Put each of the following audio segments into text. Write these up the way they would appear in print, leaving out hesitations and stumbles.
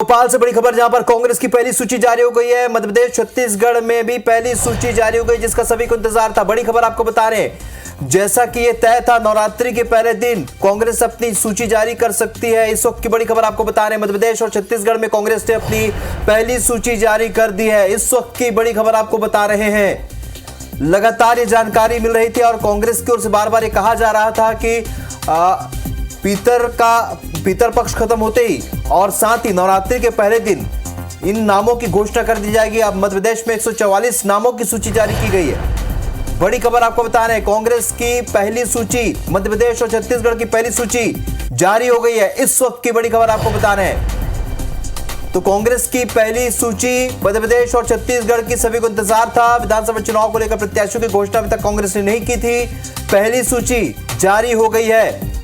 भोपाल से बड़ी खबर, जहां पर कांग्रेस की पहली सूची जारी हो गई है। मध्य प्रदेश छत्तीसगढ़ में भी पहली सूची जारी हो गई, जिसका सभी को इंतजार था। बड़ी खबर आपको बता रहे हैं, जैसा कि ये तय था, नवरात्रि के पहले दिन कांग्रेस अपनी सूची जारी कर सकती है। इस वक्त की बड़ी खबर आपको बता रहे हैं, मध्य प्रदेश और छत्तीसगढ़ में कांग्रेस ने अपनी पहली सूची जारी कर दी है। इस वक्त की बड़ी खबर आपको बता रहे हैं, लगातार ये जानकारी मिल रही थी और कांग्रेस की ओर से बार बार ये कहा जा रहा था कि पितर पक्ष खत्म होते ही और साथ ही नवरात्रि के पहले दिन इन नामों की घोषणा कर दी जाएगी। अब मध्य प्रदेश में 144 नामों की सूची जारी की गई है। बड़ी खबर आपको बता रहे हैं, कांग्रेस की पहली सूची, मध्य प्रदेश और छत्तीसगढ़ की पहली सूची जारी हो गई है। इस वक्त की बड़ी खबर आपको बता रहे हैं, तो कांग्रेस की पहली सूची मध्य प्रदेश और छत्तीसगढ़ की सभी को इंतजार था। विधानसभा चुनाव को लेकर प्रत्याशियों की घोषणा अभी तक कांग्रेस ने नहीं की थी। पहली सूची जारी हो गई है।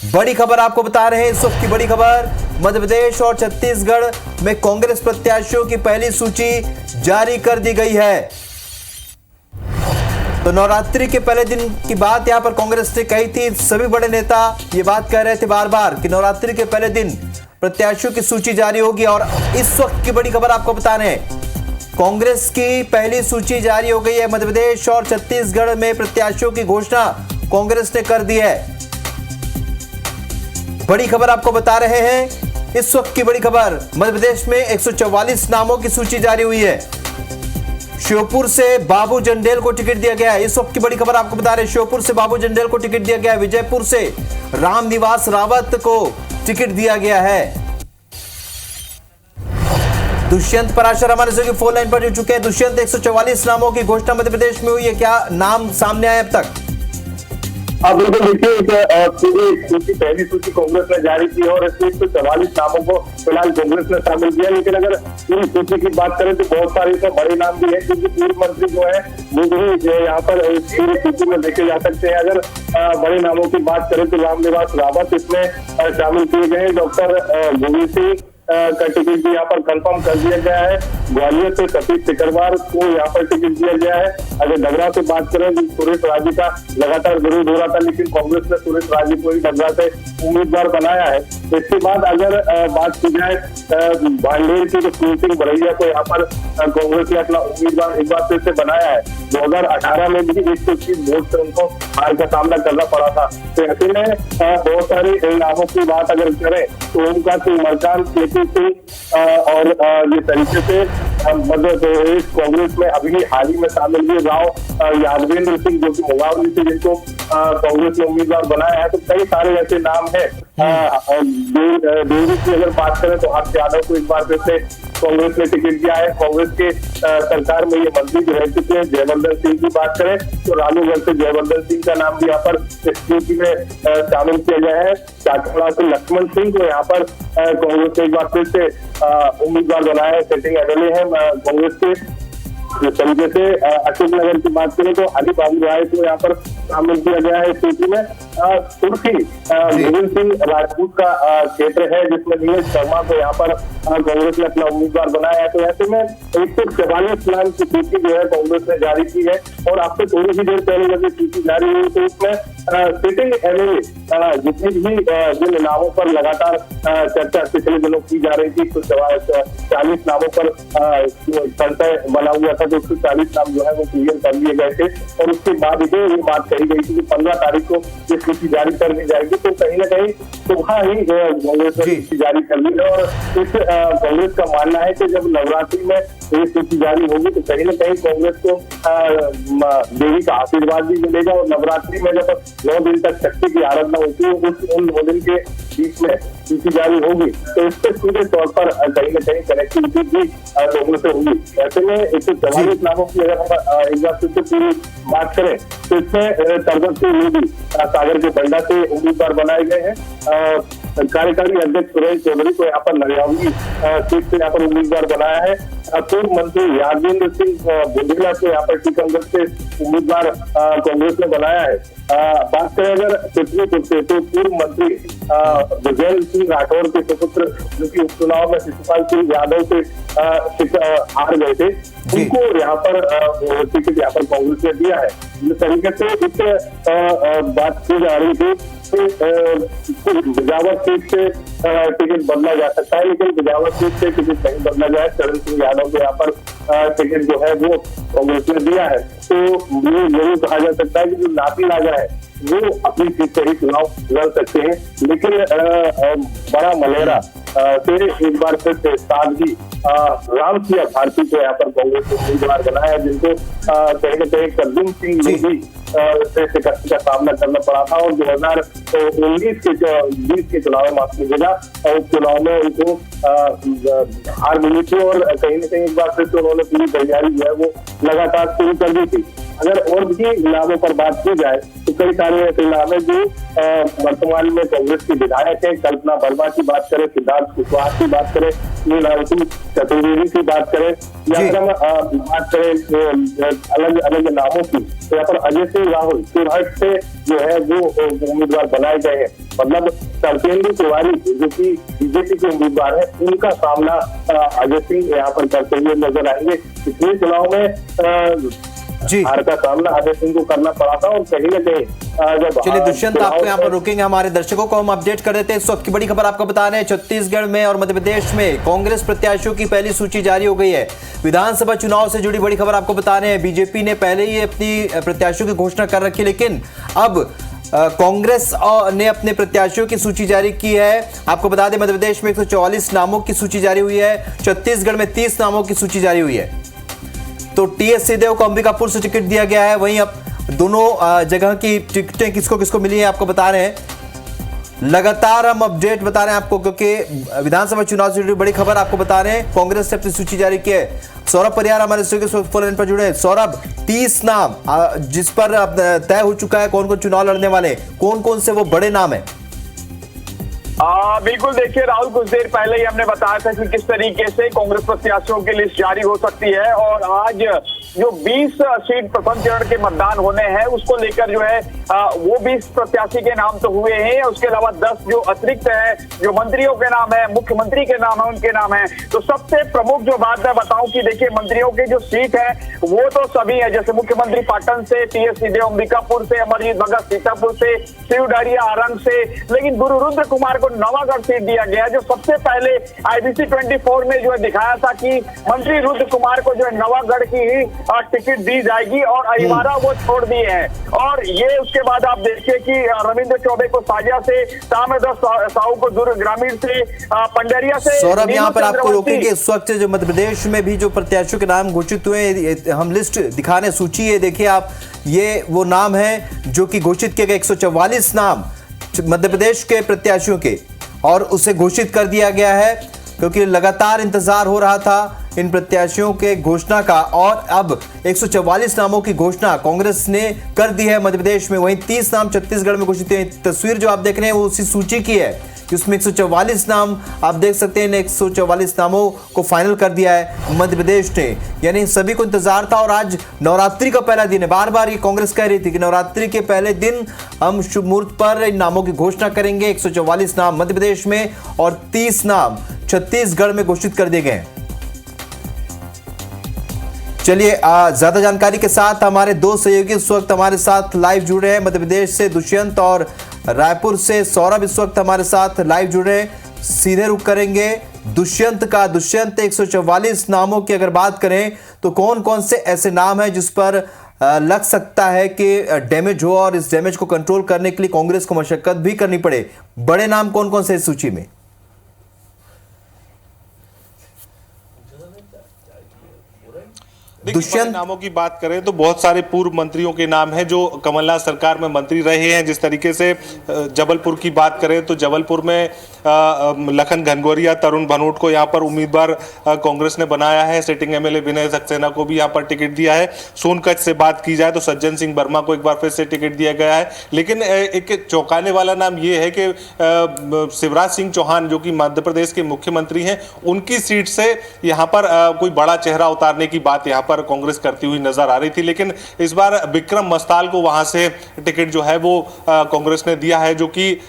बड़ी खबर आपको बता रहे हैं, इस वक्त की बड़ी खबर, मध्य प्रदेश और छत्तीसगढ़ में कांग्रेस प्रत्याशियों की पहली सूची जारी कर दी गई है। तो नवरात्रि के पहले दिन की बात यहां पर कांग्रेस ने कही थी। सभी बड़े नेता ये बात कह रहे थे बार बार कि नवरात्रि के पहले दिन प्रत्याशियों की सूची जारी होगी। और इस वक्त की बड़ी खबर आपको बता रहे हैं, कांग्रेस की पहली सूची जारी हो गई है। मध्य प्रदेश और छत्तीसगढ़ में प्रत्याशियों की घोषणा कांग्रेस ने कर दी है। बड़ी खबर आपको बता रहे हैं, इस वक्त की बड़ी खबर, मध्य प्रदेश में 144 नामों की सूची जारी हुई है। श्योपुर से बाबू जंडेल को टिकट दिया गया है। इस वक्त की बड़ी खबर आपको बता रहे हैं, श्योपुर से बाबू जंडेल को टिकट दिया गया है। विजयपुर से रामनिवास रावत को टिकट दिया गया है। दुष्यंत पराशर हमारे से फोन लाइन पर जुड़ चुके हैं। दुष्यंत, 144 नामों की घोषणा मध्य प्रदेश में हुई है, क्या नाम सामने आए अब तक? हाँ बिल्कुल, देखिए पूरी सूची, पहली सूची कांग्रेस ने जारी की है और इसमें 144 नामों को फिलहाल कांग्रेस ने शामिल किया। लेकिन अगर पूरी सूची की बात करें तो बहुत सारे इसमें बड़े नाम भी है, क्योंकि पूर्व मंत्री जो है वो भी यहाँ पर पूरी सूची में देखे जा सकते हैं। अगर बड़े नामों की बात करें तो रामनिवास रावत इसमें शामिल किए गए। डॉक्टर गोविंद सिंह का टिकट भी यहाँ पर कंफर्म कर दिया गया है। ग्वालियर से सतीश सिकरवार को यहाँ पर टिकट दिया गया है। अगर डगरा से बात करें तो सुरेश राजी का लगातार विरोध हो रहा था, लेकिन कांग्रेस ने सुरेश राजी को ही डगरा से उम्मीदवार बनाया है। इसके बाद अगर बात की जाए भांडेर की, तो फूल सिंह बरैया को यहाँ पर कांग्रेस ने अपना उम्मीदवार एक बार फिर से बनाया है। 2018 में भी 130 वोट से उनको हार का सामना करना पड़ा था। तो ऐसे में बहुत सारे नामों की बात अगर करें तो ओमकार सिंह मरकाम, और ये तरीके से मध्य प्रदेश कांग्रेस में अभी हाल ही में शामिल हुए राव यादवेंद्र सिंह, जो कि मुंगावली से जिनको कांग्रेस ने उम्मीदवार बनाया है। तो कई सारे ऐसे नाम हैं। देवी की अगर बात करें तो हर्ष यादव को एक बार फिर से कांग्रेस ने टिकट दिया है। कांग्रेस के सरकार में ये मंत्री जो रह चुके हैं, जयवर्धन सिंह की बात करें तो राजूगढ़ से जयवर्धन सिंह का नाम भी यहाँ पर इस सूची में शामिल किया गया है। चाकड़ा से लक्ष्मण सिंह को यहाँ पर कांग्रेस ने एक बार फिर से उम्मीदवार बनाया है। सिटिंग एमएलए है कांग्रेस के। इस तरीके से अशोक नगर की बात करें तो हरि बाबू राय को यहाँ पर शामिल किया गया है इस सूची में। तुर्की गोविंद सिंह राजपूत का क्षेत्र है, जिसमें नीरज शर्मा को यहाँ पर कांग्रेस ने अपना उम्मीदवार बनाया है। तो ऐसे में 144 नाम की सूची जो है कांग्रेस ने जारी की है। और आपसे थोड़ी सी देर पहले जब ये सूची जारी हुई तो इसमें सिटिंग एमएलए जितने भी जिन नामों पर लगातार चर्चा पिछले दिनों की जा रही थी, तो 40 नामों पर संशय बना हुआ था, तो 140 नाम जो है वो क्लियर कर लिए गए थे। और उसके बाद ये बात कही गई थी कि 15 तारीख को ये सूची जारी कर दी जाएगी। तो कहीं ना कहीं सुबह ही कांग्रेस ने सूची जारी कर ली है। और इस कांग्रेस का मानना है कि जब नवरात्रि में ये सूची जारी होगी तो कहीं ना कहीं कांग्रेस को देवी का आशीर्वाद भी मिलेगा। और नवरात्रि में जब 9 दिन तक शक्ति की आराधना होती है, उन 9 दिन के बीच में सूची जारी होगी तो इससे सीधे तौर पर कहीं ना कहीं कनेक्टिविटी भी लोगों से होगी। ऐसे में 144 नामों की अगर हम एक बार फिर से पूरी बात करें तो इसमें तरगत सिंह मोदी सागर के बंडा से उम्मीदवार बनाए गए हैं। कार्यकारी अध्यक्ष सुरेश चौधरी को यहाँ पर नरियावली सीट से यहाँ पर उम्मीदवार बनाया है। पूर्व मंत्री यादवेंद्र सिंह बुंदेला को यहाँ पर टीकमगढ़ से उम्मीदवार कांग्रेस ने बनाया है। बात करें अगर चित्रकूट से तो पूर्व मंत्री विजय सिंह राठौर के सुपुत्र, जो कि उपचुनाव में शिशुपाल सिंह यादव से हार गए थे, उनको यहाँ पर टिकट यहाँ पर कांग्रेस ने दिया है। जिस तरीके से इस बात की जा रही थी बिजावर सीट से टिकट बदला जा सकता है, लेकिन बिजावर सीट से टिकट नहीं बदला जाए। चरण सिंह यादव को यहाँ पर टिकट जो है वो कांग्रेस ने दिया है। तो ये जरूर कहा जा सकता है कि जो नाती राजा है वो अपनी सीट से ही चुनाव लड़ सकते हैं, लेकिन बड़ा मलेरा से एक बार फिर से साध्वी रामसिया भारती को यहाँ पर कांग्रेस ने उम्मीदवार बनाया, जिनको कहीं न कहीं करदीप सिंह ने भी शिकस्त का सामना करना पड़ा था और 2019 के चुनाव में, माफ कीजिएगा, उस चुनाव में उनको हार मिली थी और कहीं न कहीं एक बार फिर से उन्होंने पूरी तैयारी जो है वो लगातार शुरू कर दी थी। अगर और भी नामों पर बात की जाए तो कई सारे ऐसे नाम है जो वर्तमान में कांग्रेस के विधायक है। कल्पना वर्मा की बात करें, सिद्धार्थ कुशवाहा की बात करें, नीलांशु चतुर्वेदी की बात करें, या फिर हम बात करें अलग अलग नामों की, तो यहाँ पर अजय सिंह राहुल चुरहट से जो है वो उम्मीदवार बनाए गए हैं। मतलब सरतेंदु तिवारी जो कि बीजेपी के उम्मीदवार है, उनका सामना अजय सिंह यहाँ पर करते हुए नजर आएंगे। पिछले चुनाव में हार का सामना अजय सिंह को करना पड़ा था और कहीं न कहीं जब चलिए दुष्यंत, आपको यहाँ पर रोकेंगे, हमारे दर्शकों को हम अपडेट कर देते हैं। इस वक्त की बड़ी खबर आपको बता रहे हैं, छत्तीसगढ़ में और मध्य प्रदेश में कांग्रेस प्रत्याशियों की पहली सूची जारी हो गई है। विधानसभा चुनाव से जुड़ी बड़ी खबर आपको बता रहे हैं, बीजेपी ने पहले ही अपनी प्रत्याशियों की घोषणा कर रखी, लेकिन अब कांग्रेस ने अपने प्रत्याशियों की सूची जारी की है। आपको बता दें, मध्य प्रदेश में 144 नामों की सूची जारी हुई है, छत्तीसगढ़ में 30 नामों की सूची जारी हुई है। तो टीएस सिंहदेव को अंबिकापुर से टिकट दिया गया है, वहीं अब दोनों जगह की टिकटें किसको किसको मिली है आपको बता रहे हैं। लगातार हम अपडेट बता रहे हैं आपको, क्योंकि विधानसभा चुनाव से जुड़ी बड़ी खबर आपको बता रहे हैं। कांग्रेस ने अपनी सूची जारी की है। सौरभ परियार हमारे स्टूडियो के फोन लाइन पर जुड़े हैं। सौरभ, 30 नाम जिस पर अब तय हो चुका है कौन कौन चुनाव लड़ने वाले, कौन कौन से वो बड़े नाम है? बिल्कुल, देखिए राहुल, कुछ देर पहले ही हमने बताया था कि किस तरीके से कांग्रेस प्रत्याशियों की लिस्ट जारी हो सकती है और आज जो 20 सीट प्रथम चरण के मतदान होने हैं उसको लेकर जो है वो 20 प्रत्याशी के नाम तो हुए हैं, उसके अलावा 10 जो अतिरिक्त है, जो मंत्रियों के नाम है, मुख्यमंत्री के नाम है, उनके नाम है। तो सबसे प्रमुख जो बात मैं बताऊं कि देखिए मंत्रियों की जो सीट है वो तो सभी है, जैसे मुख्यमंत्री पाटन से, टीएस सिंहदेव अंबिकापुर से, अमरजीत भगत सीतापुर से, शिव डहरिया आरंग से, लेकिन गुरु रुद्र कुमार को नवागढ़ सीट दिया गया, जो सबसे पहले IBC 24 में जो है दिखाया था कि मंत्री रुद्र कुमार को जो है नवागढ़ की ही टिकट दी जाएगी और अहिवारा वो छोड़ दिए हैं। और ये उसके बाद आप देखिए कि रविंद्र चौबे को साजा से, ताम्रध्वज साहू को दुर्ग ग्रामीण से, पंडरिया से। सौरभ, यहाँ पर आपको रोकेंगे। इस वक्त जो मध्य प्रदेश में भी जो प्रत्याशियों के नाम घोषित हुए, हम लिस्ट दिखाने सूची है, देखिए आप, ये वो नाम है जो कि घोषित किए गए 144 नाम मध्य प्रदेश के प्रत्याशियों के, और उसे घोषित कर दिया गया है क्योंकि लगातार इंतजार हो रहा था इन प्रत्याशियों के घोषणा का, और अब 144 नामों की घोषणा कांग्रेस ने कर दी है मध्य प्रदेश में। वहीं 30 नाम छत्तीसगढ़ में घोषित हैं। तस्वीर जो आप देख रहे हैं वो उसी सूची की है, जिसमें 144 नाम आप देख सकते हैं। 144 नामों को फाइनल कर दिया है मध्य प्रदेश ने, यानी सभी को इंतजार था। और आज नवरात्रि का पहला दिन है, बार बार ये कांग्रेस कह रही थी कि नवरात्रि के पहले दिन हम शुभ मुहूर्त पर इन नामों की घोषणा करेंगे। 144 नाम मध्य प्रदेश में और 30 नाम छत्तीसगढ़ में घोषित कर दिए गए। चलिए ज्यादा जानकारी के साथ हमारे दो सहयोगी इस वक्त हमारे साथ लाइव जुड़े हैं। मध्य प्रदेश से दुष्यंत और रायपुर से सौरभ इस वक्त हमारे साथ लाइव जुड़े हैं। सीधे रुख करेंगे दुष्यंत का। दुष्यंत, 144 नामों की अगर बात करें तो कौन कौन से ऐसे नाम हैं जिस पर लग सकता है कि डैमेज हो और इस डैमेज को कंट्रोल करने के लिए कांग्रेस को मशक्कत भी करनी पड़े? बड़े नाम कौन कौन से इस सूची में? दुष्यंत, नामों की बात करें तो बहुत सारे पूर्व मंत्रियों के नाम हैं जो कमलनाथ सरकार में मंत्री रहे हैं। जिस तरीके से जबलपुर की बात करें तो जबलपुर में लखन घनघोरिया, तरुण भनोट को यहाँ पर उम्मीदवार कांग्रेस ने बनाया है। सिटिंग एमएलए विनय सक्सेना को भी यहाँ पर टिकट दिया है। सोनकच्छ से बात की जाए तो सज्जन सिंह वर्मा को एक बार फिर से टिकट दिया गया है। लेकिन एक चौंकाने वाला नाम ये है कि शिवराज सिंह चौहान जो कि मध्य प्रदेश के मुख्यमंत्री हैं, उनकी सीट से यहाँ पर कोई बड़ा चेहरा उतारने की बात यहाँ पर कांग्रेस करती हुई नजर आ रही थी, लेकिन इस बार विक्रम मस्ताल को वहां से टिकट जो है वो कांग्रेस ने दिया है, जो कि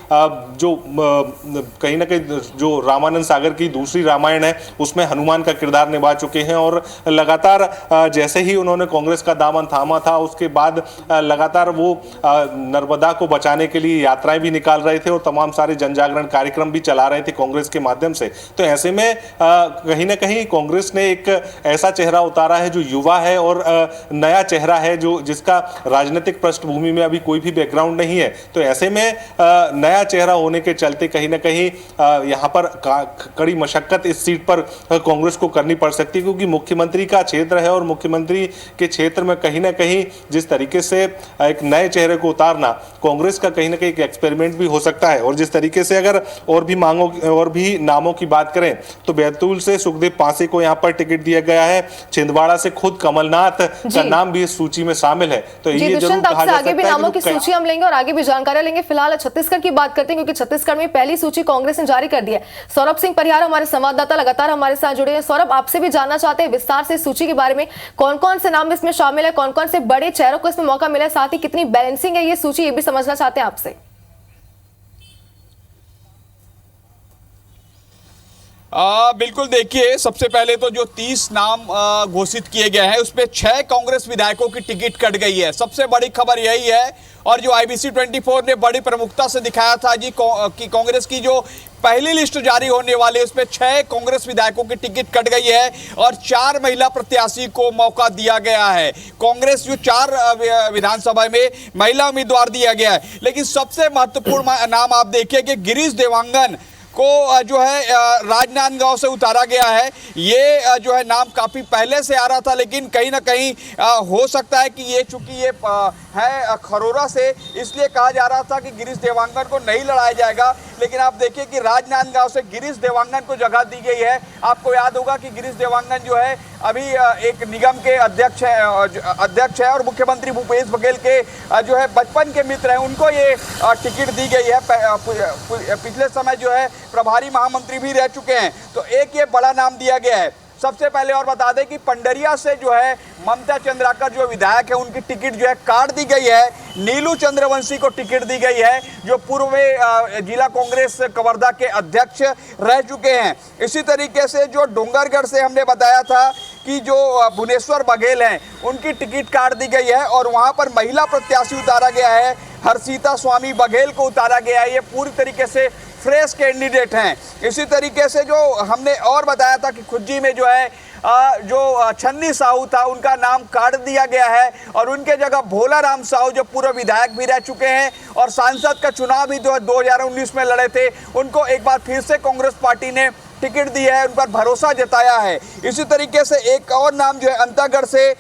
कहीं ना कहीं जो रामानंद सागर की दूसरी रामायण है उसमें हनुमान का किरदार निभा चुके हैं। और लगातार जैसे ही उन्होंने कांग्रेस का दामन थामा था, उसके बाद लगातार वो नर्मदा को बचाने के लिए यात्राएं भी निकाल रहे थे और तमाम सारे जनजागरण कार्यक्रम भी चला रहे थे कांग्रेस के माध्यम से। तो ऐसे में कहीं ना कहीं कांग्रेस ने एक ऐसा चेहरा उतारा है जो युवा है और नया चेहरा है, जो जिसका राजनीतिक पृष्ठभूमि में अभी कोई भी बैकग्राउंड नहीं है। तो ऐसे में नया चेहरा होने के चलते कहीं ना कहीं यहां पर कड़ी मशक्कत इस सीट पर कांग्रेस को करनी पड़ सकती है, क्योंकि मुख्यमंत्री का क्षेत्र है और मुख्यमंत्री के क्षेत्र में कहीं ना कहीं जिस तरीके से एक नए चेहरे को उतारना कांग्रेस का कहीं ना कहीं एक एक्सपेरिमेंट भी हो सकता है। और जिस तरीके से अगर और भी नामों की बात करें तो बैतूल से सुखदेव पांसे को यहां पर टिकट दिया गया है, छिंदवाड़ा से खुद कमलनाथ का नाम भी इस सूची में शामिल है। तो ये जरूर कहा जा सकता है आगे भी नामों की सूची हम लेंगे और आगे भी जानकारी लेंगे। फिलहाल छत्तीसगढ़ की बात करते हैं, क्योंकि छत्तीसगढ़ में पहली सूची कांग्रेस ने जारी कर दी है। सौरभ सिंह परिहार हमारे संवाददाता लगातार हमारे साथ जुड़े हैं। सौरभ, आपसे भी जानना चाहते हैं विस्तार से सूची के बारे में, कौन कौन से नाम इसमें शामिल है, कौन कौन से बड़े चेहरों को इसमें मौका मिला है, साथ ही कितनी बैलेंसिंग है ये सूची, ये भी समझना चाहते हैं आपसे। बिल्कुल, देखिए, सबसे पहले तो जो 30 नाम घोषित किए गए हैं उसमें 6 कांग्रेस विधायकों की टिकट कट गई है। सबसे बड़ी खबर यही है, और जो IBC 24 ने बड़ी प्रमुखता से दिखाया था जी कि कांग्रेस की जो पहली लिस्ट जारी होने वाली है उसमें 6 कांग्रेस विधायकों की टिकट कट गई है और 4 महिला प्रत्याशी को मौका दिया गया है। कांग्रेस जो 4 विधानसभा में महिला उम्मीदवार दिया गया है, लेकिन सबसे महत्वपूर्ण नाम आप देखिए कि गिरीश देवांगन को जो है राजनांदगांव से उतारा गया है। ये जो है नाम काफी पहले से आ रहा था, लेकिन कहीं ना कहीं हो सकता है कि ये चूंकि ये है खरोरा से, इसलिए कहा जा रहा था कि गिरीश देवांगन को नहीं लड़ाया जाएगा। लेकिन आप देखिए कि राजनांदगांव से गिरीश देवांगन को जगह दी गई है। आपको याद होगा कि गिरीश देवांगन जो है अभी एक निगम के अध्यक्ष है और मुख्यमंत्री भूपेश बघेल के जो है बचपन के मित्र हैं, उनको ये टिकट दी गई है। पिछले समय जो है प्रभारी महामंत्री भी रह चुके हैं, तो एक ये बड़ा नाम दिया गया है। सबसे पहले और बता दें कि पंडरिया से जो है ममता चंद्राकर जो विधायक है उनकी टिकट जो है काट दी गई है। नीलू चंद्रवंशी को टिकट दी गई है, जो पूर्व में जिला कांग्रेस कवर्धा के अध्यक्ष रह चुके हैं। इसी तरीके से जो डोंगरगढ़ से हमने बताया था कि जो भुवनेश्वर बघेल हैं उनकी टिकट काट दी गई है और वहां पर महिला प्रत्याशी उतारा गया है, हर्षिता स्वामी बघेल को उतारा गया है। ये पूरी तरीके से फ्रेश कैंडिडेट हैं। इसी तरीके से जो हमने और बताया था कि खुज्जी में जो है जो छन्नी साहू था उनका नाम काट दिया गया है और उनके जगह भोला राम साहू जो पूर्व विधायक भी रह चुके हैं और सांसद का चुनाव भी 2019 में लड़े थे, उनको एक बार फिर से कांग्रेस पार्टी ने टिकट दी है, उन पर भरोसा जताया है। इसी तरीके से एक और नाम जो है अंतागढ़ से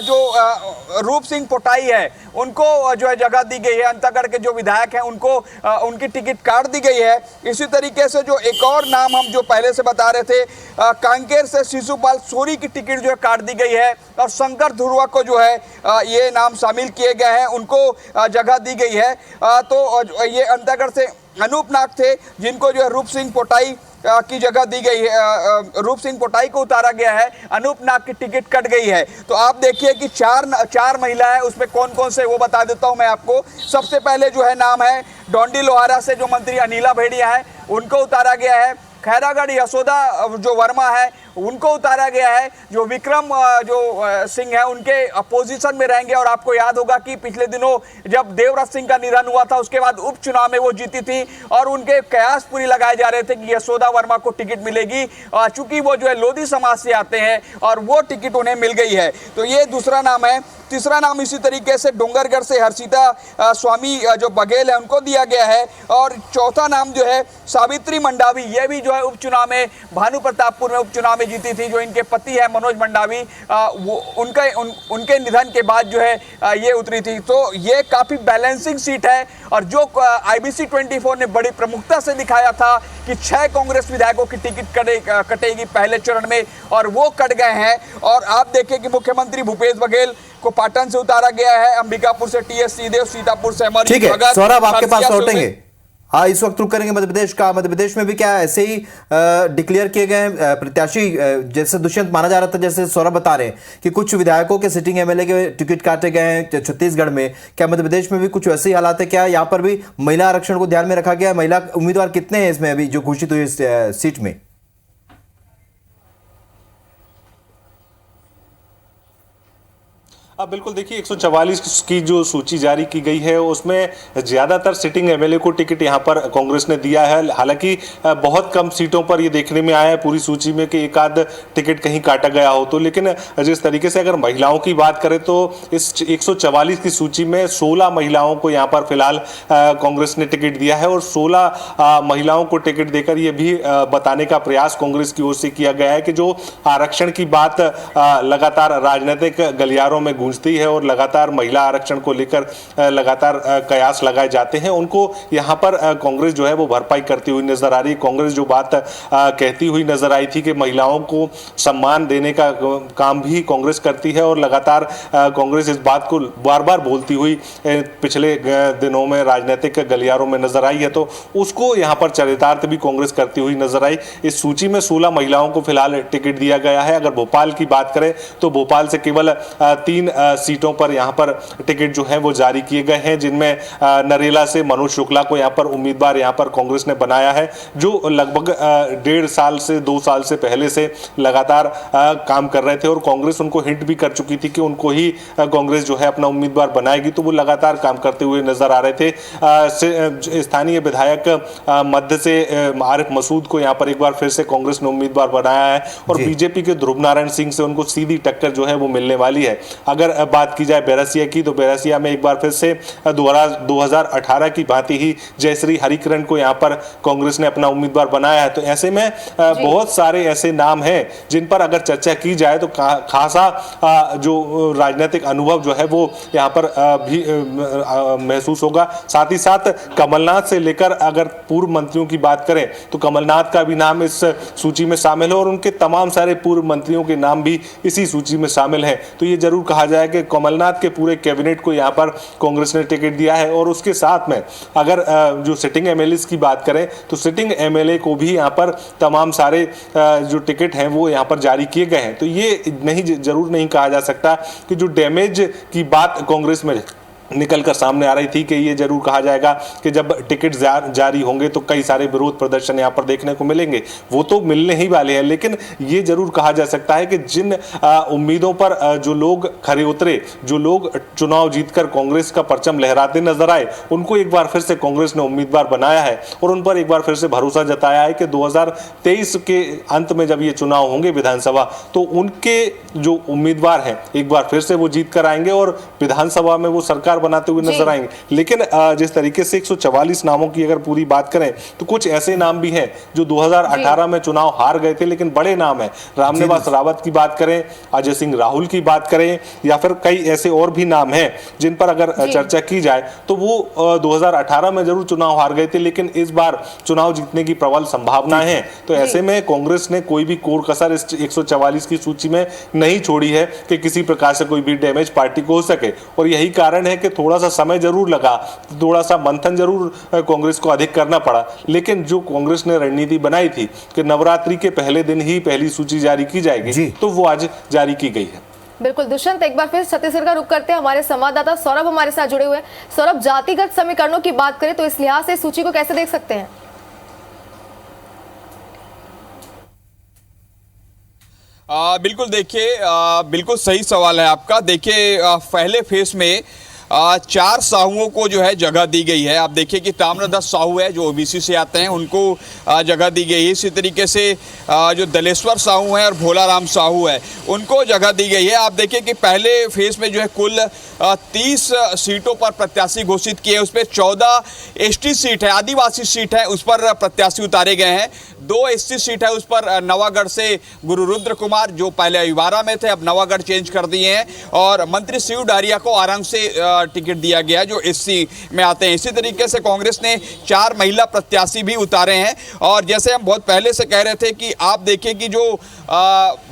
जो रूप सिंह पोटाई है उनको जो है जगह दी गई है। अंतागढ़ के जो विधायक हैं उनको उनकी टिकट काट दी गई है। इसी तरीके से जो एक और नाम हम जो पहले से बता रहे थे, कांकेर से शिशुपाल सोरी की टिकट जो है काट दी गई है और शंकर धुर्वा को जो है ये नाम शामिल किए गए हैं, उनको जगह दी गई है। तो ये अंतागढ़ से अनूप नाग थे जिनको जो है रूप सिंह पोटाई की जगह दी गई है, रूप सिंह पोटाई को उतारा गया है, अनूप नाग की टिकट कट गई है। तो आप देखिए कि चार महिला है, उसमें कौन कौन से वो बता देता हूं मैं आपको। सबसे पहले जो है नाम है डोंडी लोहारा से जो मंत्री अनिला भेड़िया है उनको उतारा गया है। खैरागढ़ यशोदा जो वर्मा है उनको उतारा गया है। जो विक्रम जो सिंह है उनके अपोजिशन में रहेंगे और आपको याद होगा कि पिछले दिनों जब देवव्रत सिंह का निधन हुआ था उसके बाद उपचुनाव में वो जीती थी और उनके कयास पूरी लगाए जा रहे थे कि यशोदा वर्मा को टिकट मिलेगी, चूंकि वो जो है लोधी समाज से आते हैं और वो टिकट उन्हें मिल गई है। तो ये दूसरा नाम है। तीसरा नाम इसी तरीके से डोंगरगढ़ से हर्षिता स्वामी जो बघेल है उनको दिया गया है। और चौथा नाम जो है सावित्री मंडावी, ये भी जो है उपचुनाव में भानु प्रतापपुर में उपचुनाव में जीती थी, जो इनके पति है मनोज मंडावी, उनके निधन के बाद जो है ये उतरी थी। तो ये काफी बैलेंसिंग सीट है और जो IBC 24 ने बड़ी प्रमुखता से दिखाया था कि 6 कांग्रेस विधायकों की टिकट कटेगी पहले चरण में और वो कट गए हैं। और आप देखिए कि मुख्यमंत्री भूपेश बघेल को पाटन से उतारा गया है, अंबिकापुर से TS सिंहदेव, सीतापुर से अमर। ठीक है सौरभ, आपके पास लौटेंगे, हाँ, इस वक्त रुक करेंगे मध्य प्रदेश का। मध्य प्रदेश में भी क्या ऐसे ही डिक्लेयर किए गए हैं प्रत्याशी, जैसे दुष्यंत माना जा रहा था, जैसे सौरभ बता रहे हैं कि कुछ विधायकों के सिटिंग एमएलए के टिकट काटे गए हैं छत्तीसगढ़ में। क्या मध्य प्रदेश में भी कुछ वैसे ही हालात है? क्या यहाँ पर भी महिला आरक्षण को ध्यान में रखा गया? महिला उम्मीदवार कितने हैं इसमें अभी जो घोषित हुई इस सीट में? बिल्कुल, देखिए 144 की जो सूची जारी की गई है उसमें ज़्यादातर सिटिंग एमएलए को टिकट यहाँ पर कांग्रेस ने दिया है। हालांकि बहुत कम सीटों पर ये देखने में आया है पूरी सूची में कि एक आध टिकट कहीं काटा गया हो तो। लेकिन जिस तरीके से अगर महिलाओं की बात करें तो इस 144 की सूची में 16 महिलाओं को यहाँ पर फिलहाल कांग्रेस ने टिकट दिया है और 16 महिलाओं को टिकट देकर ये भी बताने का प्रयास कांग्रेस की ओर से किया गया है कि जो आरक्षण की बात लगातार राजनीतिक गलियारों में गूंजती है और लगातार महिला आरक्षण को लेकर लगातार कयास लगाए जाते हैं, उनको यहाँ पर कांग्रेस जो है वो भरपाई करती हुई नजर आ रही है। कांग्रेस जो बात कहती हुई नजर आई थी कि महिलाओं को सम्मान देने का काम भी कांग्रेस करती है और लगातार कांग्रेस इस बात को बार बार बोलती हुई पिछले दिनों में राजनीतिक गलियारों में नजर आई है, तो उसको यहाँ पर चरितार्थ भी कांग्रेस करती हुई नजर आई। इस सूची में 16 महिलाओं को फिलहाल टिकट दिया गया है। अगर भोपाल की बात करें तो भोपाल से केवल 3 सीटों पर यहाँ पर टिकट जो है वो जारी किए गए हैं, जिनमें नरेला से मनोज शुक्ला को यहाँ पर उम्मीदवार यहाँ पर कांग्रेस ने बनाया है, जो लगभग 1.5 साल से 2 साल से पहले से लगातार काम कर रहे थे और कांग्रेस उनको हिंट भी कर चुकी थी कि उनको ही कांग्रेस जो है अपना उम्मीदवार बनाएगी, तो वो लगातार काम करते हुए नजर आ रहे थे। स्थानीय विधायक मध्य से आरिफ मसूद को यहाँ पर एक बार फिर से कांग्रेस ने उम्मीदवार बनाया है और बीजेपी के ध्रुव नारायण सिंह से उनको सीधी टक्कर जो है वो मिलने वाली है। अगर बात की जाए बैरसिया की तो बैरसिया में एक बार फिर से 2018 की भांति ही जयश्री हरिकरण को यहाँ पर कांग्रेस ने अपना उम्मीदवार बनाया है। तो ऐसे में बहुत सारे ऐसे नाम हैं जिन पर अगर चर्चा की जाए तो खासा जो राजनीतिक अनुभव जो है वो यहाँ पर भी महसूस होगा। साथ ही साथ कमलनाथ से लेकर अगर पूर्व मंत्रियों की बात करें तो कमलनाथ का भी नाम इस सूची में शामिल है और उनके तमाम सारे पूर्व मंत्रियों के नाम भी इसी सूची में शामिल हैं। तो ये जरूर कहा जाए कि कमलनाथ के पूरे कैबिनेट को यहाँ पर कांग्रेस ने टिकट दिया है और उसके साथ में अगर जो सिटिंग एमएलए की बात करें तो सिटिंग एमएलए को भी यहाँ पर तमाम सारे जो टिकट हैं वो यहाँ पर जारी किए गए हैं। तो ये जरूर नहीं कहा जा सकता कि जो डैमेज की बात कांग्रेस में निकलकर सामने आ रही थी कि ये जरूर कहा जाएगा कि जब टिकट जारी होंगे तो कई सारे विरोध प्रदर्शन यहाँ पर देखने को मिलेंगे, वो तो मिलने ही वाले हैं। लेकिन ये जरूर कहा जा सकता है कि जिन उम्मीदों पर जो लोग खरे उतरे, जो लोग चुनाव जीतकर कांग्रेस का परचम लहराते नजर आए, उनको एक बार फिर से कांग्रेस ने उम्मीदवार बनाया है और उन पर एक बार फिर से भरोसा जताया है कि 2023 के अंत में जब ये चुनाव होंगे विधानसभा, तो उनके जो उम्मीदवार हैं एक बार फिर से वो जीत कर आएंगे और विधानसभा में वो सरकार बनाते हुए नजर आएंगे। लेकिन जिस तरीके से 144 नामों की अगर पूरी बात करें तो कुछ ऐसे नाम भी हैं जो 2018 में चुनाव हार गए थे लेकिन बड़े नाम हैं। रामनिवास रावत की बात करें, अजय सिंह राहुल की बात करें या फिर कई ऐसे और भी नाम हैं जिन पर अगर चर्चा की जाए तो वो 2018 में जरूर चुनाव हार गए थे लेकिन इस बार चुनाव जीतने की प्रबल संभावना है। तो ऐसे में कांग्रेस ने कोई भी कोर कसर इस 144 की सूची में नहीं छोड़ी है कि किसी प्रकार से कोई भी डैमेज पार्टी को हो सके और यही कारण है कि थोड़ा सा समय जरूर लगा, थोड़ा सा मंथन जरूर कांग्रेस को अधिक करना पड़ा, लेकिन जो कांग्रेस ने रणनीति बनाई थी कि नवरात्रि के पहले दिन ही पहली सूची जारी की जाएगी तो वो आज जारी की गई है। बिल्कुल दुष्यंत, एक बार फिर छत्तीसगढ़ का रुख करते हैं। हमारे संवाददाता सौरभ हमारे साथ जुड़े हुए हैं। सौरभ, जातिगत समीकरणों की बात करें तो इस लिहाज से सूची को कैसे देख सकते हैं? बिल्कुल, देखिए बिल्कुल सही सवाल है आपका। देखिए पहले फेज में 4 साहुओं को जो है जगह दी गई है। आप देखिए कि ताम्रध्वज साहू है जो ओबीसी से आते हैं, उनको जगह दी गई है। इसी तरीके से जो दलेश्वर साहू हैं और भोलाराम साहू है उनको जगह दी गई है। आप देखिए कि पहले फेज में जो है कुल 30 सीटों पर प्रत्याशी घोषित किए, उसमें 14 एसटी सीट है, आदिवासी सीट है, उस पर प्रत्याशी उतारे गए हैं। 2 एसटी सीट है, उस पर नवागढ़ से गुरु रुद्र कुमार जो पहले अविवारा में थे अब नवागढ़ चेंज कर दिए हैं और मंत्री शिव डारिया को आरंग से टिकट दिया गया जो एससी में आते हैं। इसी तरीके से कांग्रेस ने 4 महिला प्रत्याशी भी उतारे हैं। और जैसे हम बहुत पहले से कह रहे थे कि आप देखें कि जो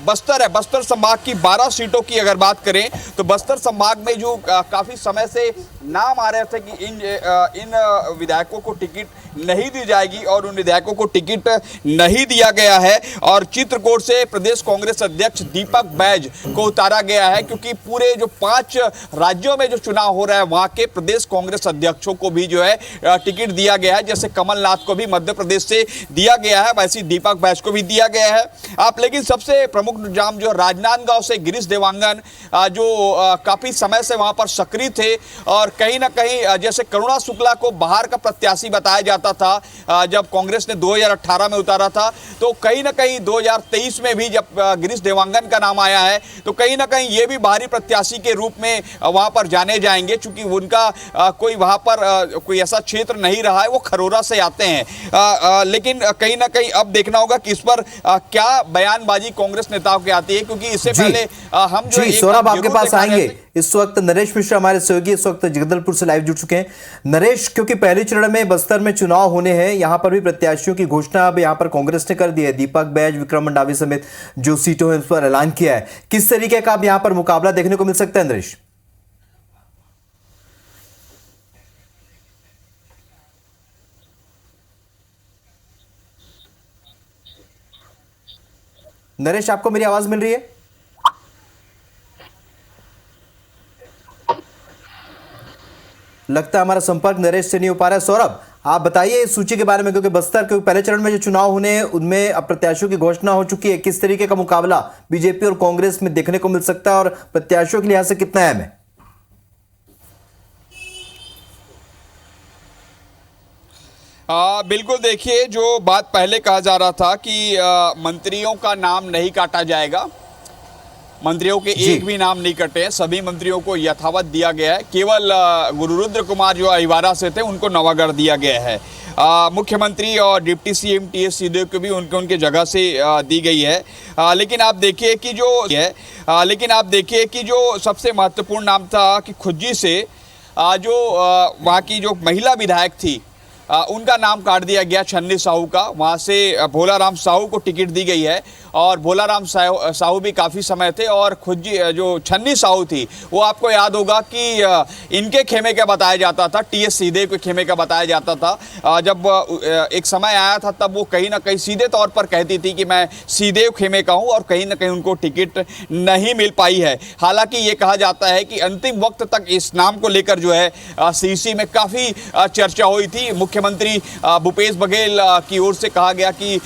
बस्तर है, बस्तर संभाग की 12 सीटों की अगर बात करें तो बस्तर संभाग में जो काफ़ी समय से नाम आ रहे थे कि इन विधायकों को टिकट नहीं दी जाएगी और उन विधायकों को टिकट नहीं दिया गया है। और चित्रकूट से प्रदेश कांग्रेस अध्यक्ष दीपक बैज को उतारा गया है, क्योंकि पूरे जो 5 राज्यों में जो चुनाव हो रहा है वहां के प्रदेश कांग्रेस अध्यक्षों को भी जो है टिकट दिया गया है। जैसे कमलनाथ को भी मध्य प्रदेश से दिया गया है, वैसे दीपक बैज को भी दिया गया है। आप लेकिन सबसे प्रमुख नाम जो राजनांदगांव से गिरीश देवांगन जो काफी समय से वहां पर सक्रिय थे और कहीं ना कहीं जैसे करुणा शुक्ला को बाहर का प्रत्याशी बताया जाता था जब कांग्रेस ने 2018 में उतारा था, तो कहीं ना कहीं 2023 में भी जब गिरीश देवांगन का नाम आया है तो कहीं ना कहीं ये भी बाहरी प्रत्याशी के रूप में वहां पर जाने जाएंगे, क्योंकि उनका कोई वहां पर कोई ऐसा क्षेत्र नहीं रहा है, वो खरोरा से आते हैं। लेकिन कहीं ना कहीं अब देखना होगा कि इस पर क्या बयानबाजी कांग्रेस नेताओं की आती है, क्योंकि इससे पहले हम जो सौरभ आपके पास आएंगे। इस वक्त नरेश मिश्रा हमारे सहयोगी इस वक्त जगदलपुर से लाइव जुड़ चुके हैं। नरेश, क्योंकि पहले चरण में बस्तर में चुनाव होने हैं, यहां पर भी प्रत्याशियों की घोषणा अब यहां पर कांग्रेस ने कर दी है। दीपक बैज, विक्रम मंडावी समेत जो सीटों हैं उस पर ऐलान किया है। किस तरीके का अब यहां पर मुकाबला देखने को मिल सकता है नरेश? नरेश, आपको मेरी आवाज मिल रही है? लगता है हमारा संपर्क नरेश से नहीं हो पा रहा है। सौरभ, आप बताइए इस सूची के बारे में, क्योंकि बस्तर के पहले चरण में जो चुनाव होने हैं उनमें अब प्रत्याशियों की घोषणा हो चुकी है। किस तरीके का मुकाबला बीजेपी और कांग्रेस में देखने को मिल सकता है और प्रत्याशियों के लिहाज से कितना अहम है? बिल्कुल, देखिए जो बात पहले कहा जा रहा था कि मंत्रियों का नाम नहीं काटा जाएगा, मंत्रियों के एक भी नाम नहीं कटे हैं, सभी मंत्रियों को यथावत दिया गया है। केवल गुरुरुद्र कुमार जो अहिवारा से थे उनको नवागढ़ दिया गया है। मुख्यमंत्री और डिप्टी सीएम टीएस सिंहदेव को भी उनके जगह से दी गई है। लेकिन आप देखिए कि जो सबसे महत्वपूर्ण नाम था कि खुज्जी से जो वहाँ की जो महिला विधायक थी उनका नाम काट दिया गया, छन्नी साहू का। वहाँ से भोलाराम साहू को टिकट दी गई है और भोलाराम साहू भी काफ़ी समय थे। और खुज्जी जो छन्नी साहू थी वो आपको याद होगा कि इनके खेमे का बताया जाता था, टीएस सिंहदेव के खेमे का बताया जाता था। जब एक समय आया था तब वो कहीं ना कहीं सीधे तौर पर कहती थी कि मैं सिंहदेव खेमे का हूँ, और कहीं ना कहीं उनको टिकट नहीं मिल पाई है। हालांकि ये कहा जाता है कि अंतिम वक्त तक इस नाम को लेकर जो है सीसी में काफ़ी चर्चा हुई थी। मुख्यमंत्री भूपेश बघेल की ओर से कहा गया कि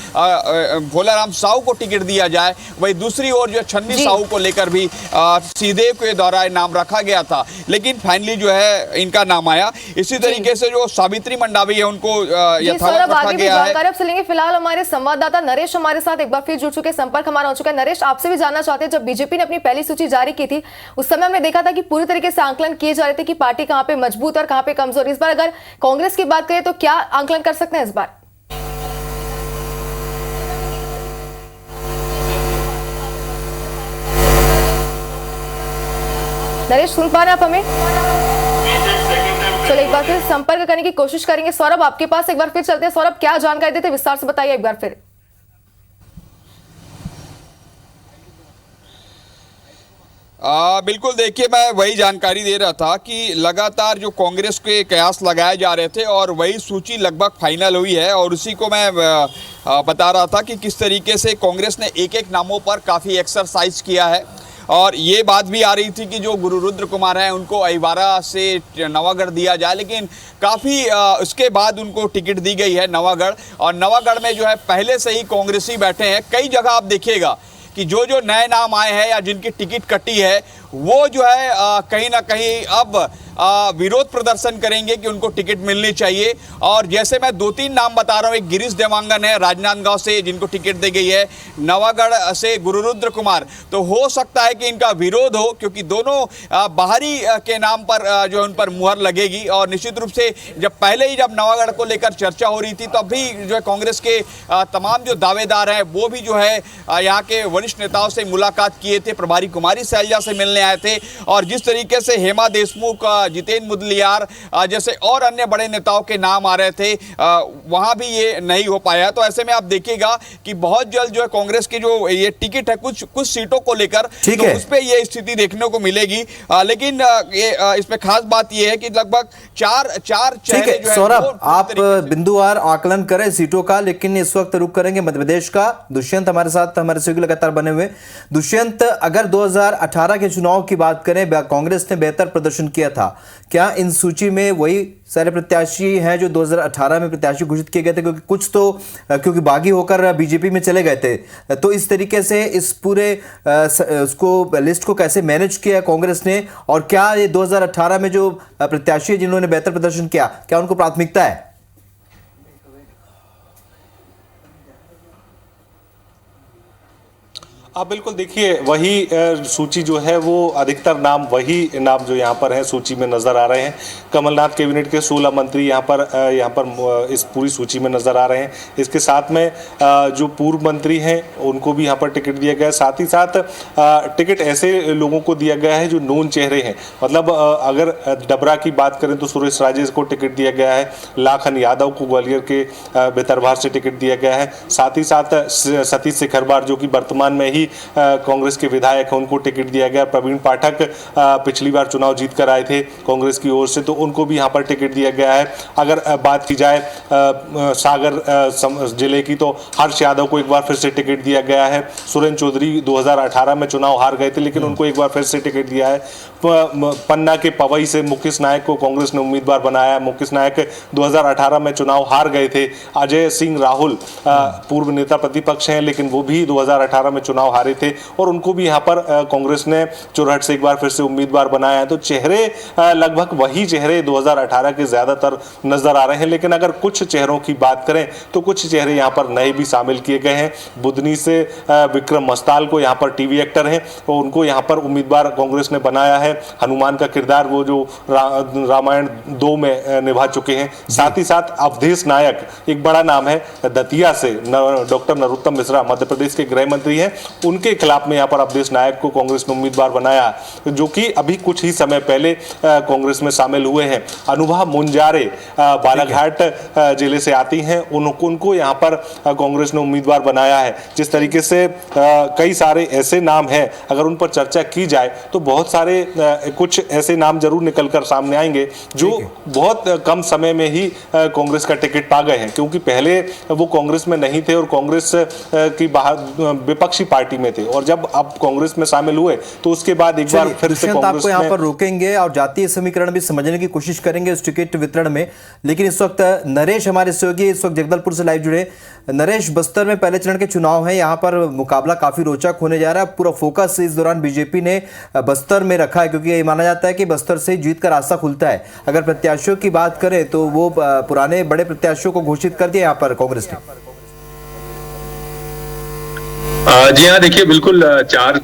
भोलाराम साहू को टिकट दिया जाए, वही दूसरी ओर जो छन्नी साहू को लेकर भी सिंहदेव के द्वारा नाम रखा गया था, लेकिन फाइनली जो है इनका नाम आया। इसी तरीके से जो सावित्री मंडावी है उनको यथावत रखा गया है। जानकारी लेंगे। फिलहाल हमारे संवाददाता नरेश हमारे साथ एक बार फिर जुड़ चुके, संपर्क हमारा हो चुका है। नरेश, आपसे भी जानना चाहते हैं, जब बीजेपी ने अपनी पहली सूची जारी की थी उस समय हमने देखा था कि पूरी तरीके से आंकलन किए जा रहे थे कि पार्टी कहां पे मजबूत और कहां पे कमजोर। इस बार अगर कांग्रेस की बात करें तो क्या आंकलन कर सकते हैं इस बार? नरेश, सुन पा रहे हैं आप हमें? चलो एक बार फिर संपर्क करने की कोशिश करेंगे। सौरभ, आपके पास एक बार फिर चलते हैं। सौरभ, क्या जानकारी देते, विस्तार से बताइए एक बार फिर। बिल्कुल, देखिए मैं वही जानकारी दे रहा था कि लगातार जो कांग्रेस के कयास लगाए जा रहे थे और वही सूची लगभग फाइनल हुई है, और उसी को मैं बता रहा था कि किस तरीके से कांग्रेस ने एक एक नामों पर काफ़ी एक्सरसाइज किया है। और ये बात भी आ रही थी कि जो गुरुरुद्र कुमार हैं उनको अहिवारा से नवागढ़ दिया जाए, लेकिन काफ़ी उसके बाद उनको टिकट दी गई है नवागढ़। और नवागढ़ में जो है पहले से ही कांग्रेसी बैठे हैं। कई जगह आप देखिएगा कि जो जो नए नाम आए हैं या जिनकी टिकट कटी है वो जो है कहीं ना कहीं अब विरोध प्रदर्शन करेंगे कि उनको टिकट मिलनी चाहिए। और जैसे मैं 2-3 नाम बता रहा हूँ, एक गिरीश देवांगन है राजनांदगांव से जिनको टिकट दी गई है, नवागढ़ से गुरुरुद्र कुमार, तो हो सकता है कि इनका विरोध हो, क्योंकि दोनों बाहरी के नाम पर जो है उन पर मुहर लगेगी। और निश्चित रूप से जब नवागढ़ को लेकर चर्चा हो रही थी तब भी जो है कांग्रेस के तमाम जो दावेदार हैं वो भी जो है यहाँ के वरिष्ठ नेताओं से मुलाकात किए थे, प्रभारी कुमारी शैलजा से मिलने आए थे, और जिस तरीके से हेमा देशमुख, जितेंद्र मुदलियार जैसे और अन्य बड़े नेताओं के नाम आ रहे थे, वहां भी ये नहीं हो पाया। तो ऐसे में आप देखिएगा कि बहुत जल्द जो है कांग्रेस की जो ये टिकट है कुछ सीटों को लेकर, तो उस पे ये स्थिति देखने को मिलेगी। लेकिन ये इसमें खास बात ये है कि लगभग चार चेहरे जो है। सौरभ, आप बिंदुवार आकलन करें सीटों का, लेकिन इस वक्त रुक करेंगे मध्य प्रदेश का। दुष्यंत हमारे साथ हमारे सहयोगी लगातार बने हुए। दुष्यंत, अगर 2018 के चुनाव की बात करें, कांग्रेस ने बेहतर प्रदर्शन किया था, क्या इन सूची में वही सारे प्रत्याशी हैं जो 2018 में प्रत्याशी घोषित किए गए थे? क्योंकि कुछ तो क्योंकि बागी होकर बीजेपी में चले गए थे, तो इस तरीके से इस पूरे उसको लिस्ट को कैसे मैनेज किया कांग्रेस ने, और क्या ये 2018 में जो प्रत्याशी जिन्होंने बेहतर प्रदर्शन किया, क्या उनको प्राथमिकता है? आप बिल्कुल देखिए, वही सूची जो है वो अधिकतर नाम वही नाम जो यहाँ पर हैं सूची में नज़र आ रहे हैं। कमलनाथ कैबिनेट के 16 मंत्री यहाँ पर इस पूरी सूची में नज़र आ रहे हैं। इसके साथ में जो पूर्व मंत्री हैं उनको भी यहाँ पर टिकट दिया गया है। साथ ही साथ टिकट ऐसे लोगों को दिया गया है जो नोन चेहरे हैं। मतलब अगर डबरा की बात करें तो सुरेश राजेश को टिकट दिया गया है, लाखन यादव को ग्वालियर के भितरभार से टिकट दिया गया है। साथ ही साथ सतीश सिखरवार जो कि वर्तमान में ही कांग्रेस के विधायक हैं, उनको टिकट दिया गया। प्रवीण पाठक पिछली बार चुनाव जीत कर आए थे कांग्रेस की ओर से, तो उनको भी यहाँ पर टिकट दिया गया है। अगर बात की जाए सागर जिले की, तो हर्ष यादव को एक बार फिर से टिकट दिया गया है। सुरेंद्र चौधरी 2018 में चुनाव हार गए थे, लेकिन उनको एक बार फिर से टिकट दिया है। पन्ना के पवई से मुकेश नायक को कांग्रेस ने उम्मीदवार बनाया। मुकेश नायक 2018 में चुनाव हार गए थे। अजय सिंह राहुल पूर्व नेता प्रतिपक्ष हैं, लेकिन वो भी 2018 में चुनाव हारे थे, और उनको भी यहाँ पर कांग्रेस ने चुरहट से एक बार फिर से उम्मीदवार बनाया है। तो चेहरे लगभग वही चेहरे 2018 के ज्यादातर नजर आ रहे हैं। लेकिन अगर कुछ चेहरों की बात करें तो कुछ चेहरे यहाँ पर नए भी शामिल किए गए हैं। बुधनी से विक्रम मस्ताल को यहाँ पर टीवी एक्टर हैं, तो उनको यहाँ पर उम्मीदवार कांग्रेस ने बनाया है। हनुमान का किरदार वो जो रामायण 2 में निभा चुके हैं। साथ ही साथ अवधेश नायक एक बड़ा नाम है, दतिया से डॉक्टर नरोत्तम मिश्रा मध्य प्रदेश के गृह मंत्री हैं, उनके खिलाफ में यहाँ पर अवधेश नायक को कांग्रेस ने उम्मीदवार बनाया, जो कि अभी कुछ ही समय पहले कांग्रेस में शामिल हुए हैं। अनुभा मुंजारे बालाघाट जिले से आती हैं, उनको यहाँ पर कांग्रेस ने उम्मीदवार बनाया है। जिस तरीके से कई सारे ऐसे नाम हैं, अगर उन पर चर्चा की जाए तो बहुत सारे कुछ ऐसे नाम जरूर निकलकर सामने आएंगे जो बहुत कम समय में ही कांग्रेस का टिकट पा गए हैं, क्योंकि पहले वो कांग्रेस में नहीं थे और कांग्रेस की बाहर विपक्षी पार्टी में थे, और जब अब कांग्रेस में शामिल हुए तो उसके बाद एक बार फिर से कांग्रेस आपको यहाँ पर रोकेंगे और जातीय समीकरण भी समझने की कोशिश करेंगे उस टिकट वितरण में। लेकिन इस वक्त नरेश हमारे सहयोगी इस वक्त जगदलपुर से लाइव जुड़े। नरेश, बस्तर में पहले चरण के चुनाव है, यहाँ पर मुकाबला काफी रोचक होने जा रहा है। पूरा फोकस इस दौरान बीजेपी ने बस्तर में रखा है, क्योंकि ये माना जाता है कि बस्तर से जीत का रास्ता खुलता है। अगर प्रत्याशियों की बात करें तो वो पुराने बड़े प्रत्याशियों को घोषित कर दिया यहाँ पर कांग्रेस ने। जी हाँ, देखिए बिल्कुल चार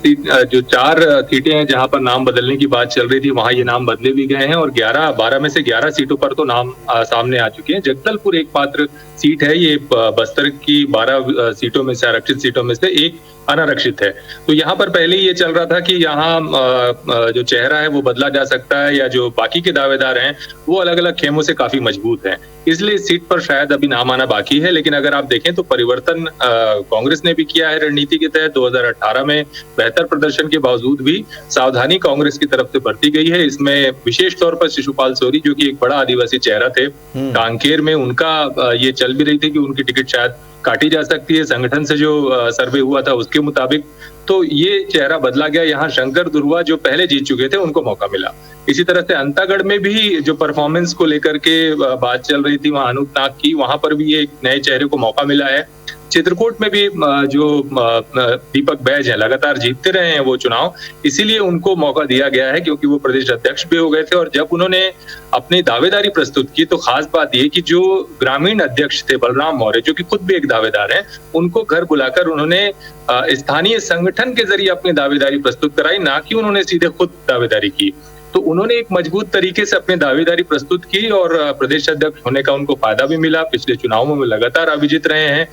सीटें हैं जहां पर नाम बदलने की बात चल रही थी, वहां ये नाम बदले भी गए हैं, और 12 में से 11 सीटों पर तो नाम सामने आ चुके हैं। जगदलपुर एक मात्र सीट है, ये बस्तर की 12 सीटों में से, आरक्षित सीटों में से एक अनारक्षित है। तो यहाँ पर पहले ये चल रहा था कि यहाँ जो चेहरा है वो बदला जा सकता है, या जो बाकी के दावेदार हैं वो अलग अलग खेमों से काफी मजबूत हैं, इसलिए इस सीट पर शायद अभी नाम आना बाकी है। लेकिन अगर आप देखें तो परिवर्तन कांग्रेस ने भी किया है रणनीति के तहत। 2018 में बेहतर प्रदर्शन के बावजूद भी सावधानी कांग्रेस की तरफ से बरती गई है। इसमें विशेष तौर पर शिशुपाल सोरी, जो कि एक बड़ा आदिवासी चेहरा थे, कांकेर में उनका ये चल भी रही थी कि उनकी टिकट शायद काटी जा सकती है, संगठन से जो सर्वे हुआ था उसके मुताबिक। तो ये चेहरा बदला गया। यहाँ शंकर दुर्वा जो पहले जीत चुके थे उनको मौका मिला। इसी तरह से अंतागढ़ में भी जो परफॉर्मेंस को लेकर के बात चल रही थी वहां अनूप नाग की, वहां पर भी एक नए चेहरे को मौका मिला है। चित्रकूट में भी जो दीपक बैज हैं, लगातार जीतते रहे हैं वो चुनाव, इसीलिए उनको मौका दिया गया है, क्योंकि वो प्रदेश अध्यक्ष भी हो गए थे। और जब उन्होंने अपनी दावेदारी प्रस्तुत की तो खास बात ये कि जो ग्रामीण अध्यक्ष थे बलराम मौर्य, जो कि खुद भी एक दावेदार हैं, उनको घर बुलाकर उन्होंने स्थानीय संगठन के जरिए अपनी दावेदारी प्रस्तुत कराई, ना कि उन्होंने सीधे खुद दावेदारी की। तो उन्होंने एक मजबूत तरीके से अपनी दावेदारी प्रस्तुत की और प्रदेश अध्यक्ष होने का उनको फायदा भी मिला। पिछले चुनावों में लगातार अविजित रहे हैं,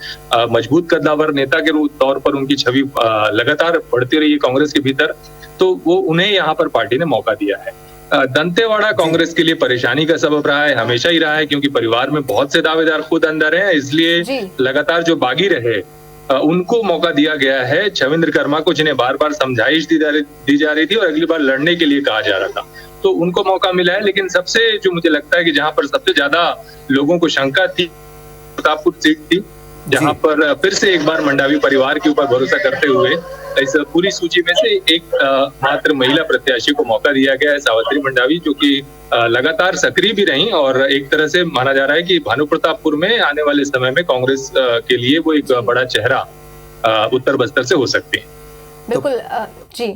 मजबूत कद्दावर नेता के तौर पर उनकी छवि लगातार बढ़ती रही है कांग्रेस के भीतर, तो वो उन्हें यहाँ पर पार्टी ने मौका दिया है। दंतेवाड़ा कांग्रेस के लिए परेशानी का सबब रहा है, हमेशा ही रहा है, क्योंकि परिवार में बहुत से दावेदार खुद अंदर हैं, इसलिए लगातार जो बागी रहे उनको मौका दिया गया है। छविंद्र कर्मा को जिन्हें बार बार समझाइश दी जा रही थी और अगली बार लड़ने के लिए कहा जा रहा था, तो उनको मौका मिला है। लेकिन सबसे जो मुझे लगता है कि जहां पर सबसे ज्यादा लोगों को शंका थी, प्रतापपुर सीट थी, जहां पर फिर से एक बार मंडावी परिवार के ऊपर भरोसा करते हुए इस पूरी सूची में से एक मात्र महिला प्रत्याशी को मौका दिया गया है, सावित्री मंडावी, जो कि लगातार सक्रिय भी रही और एक तरह से माना जा रहा है कि भानु प्रतापपुर में आने वाले समय में कांग्रेस के लिए वो एक बड़ा चेहरा उत्तर बस्तर से हो सकती है। बिल्कुल जी।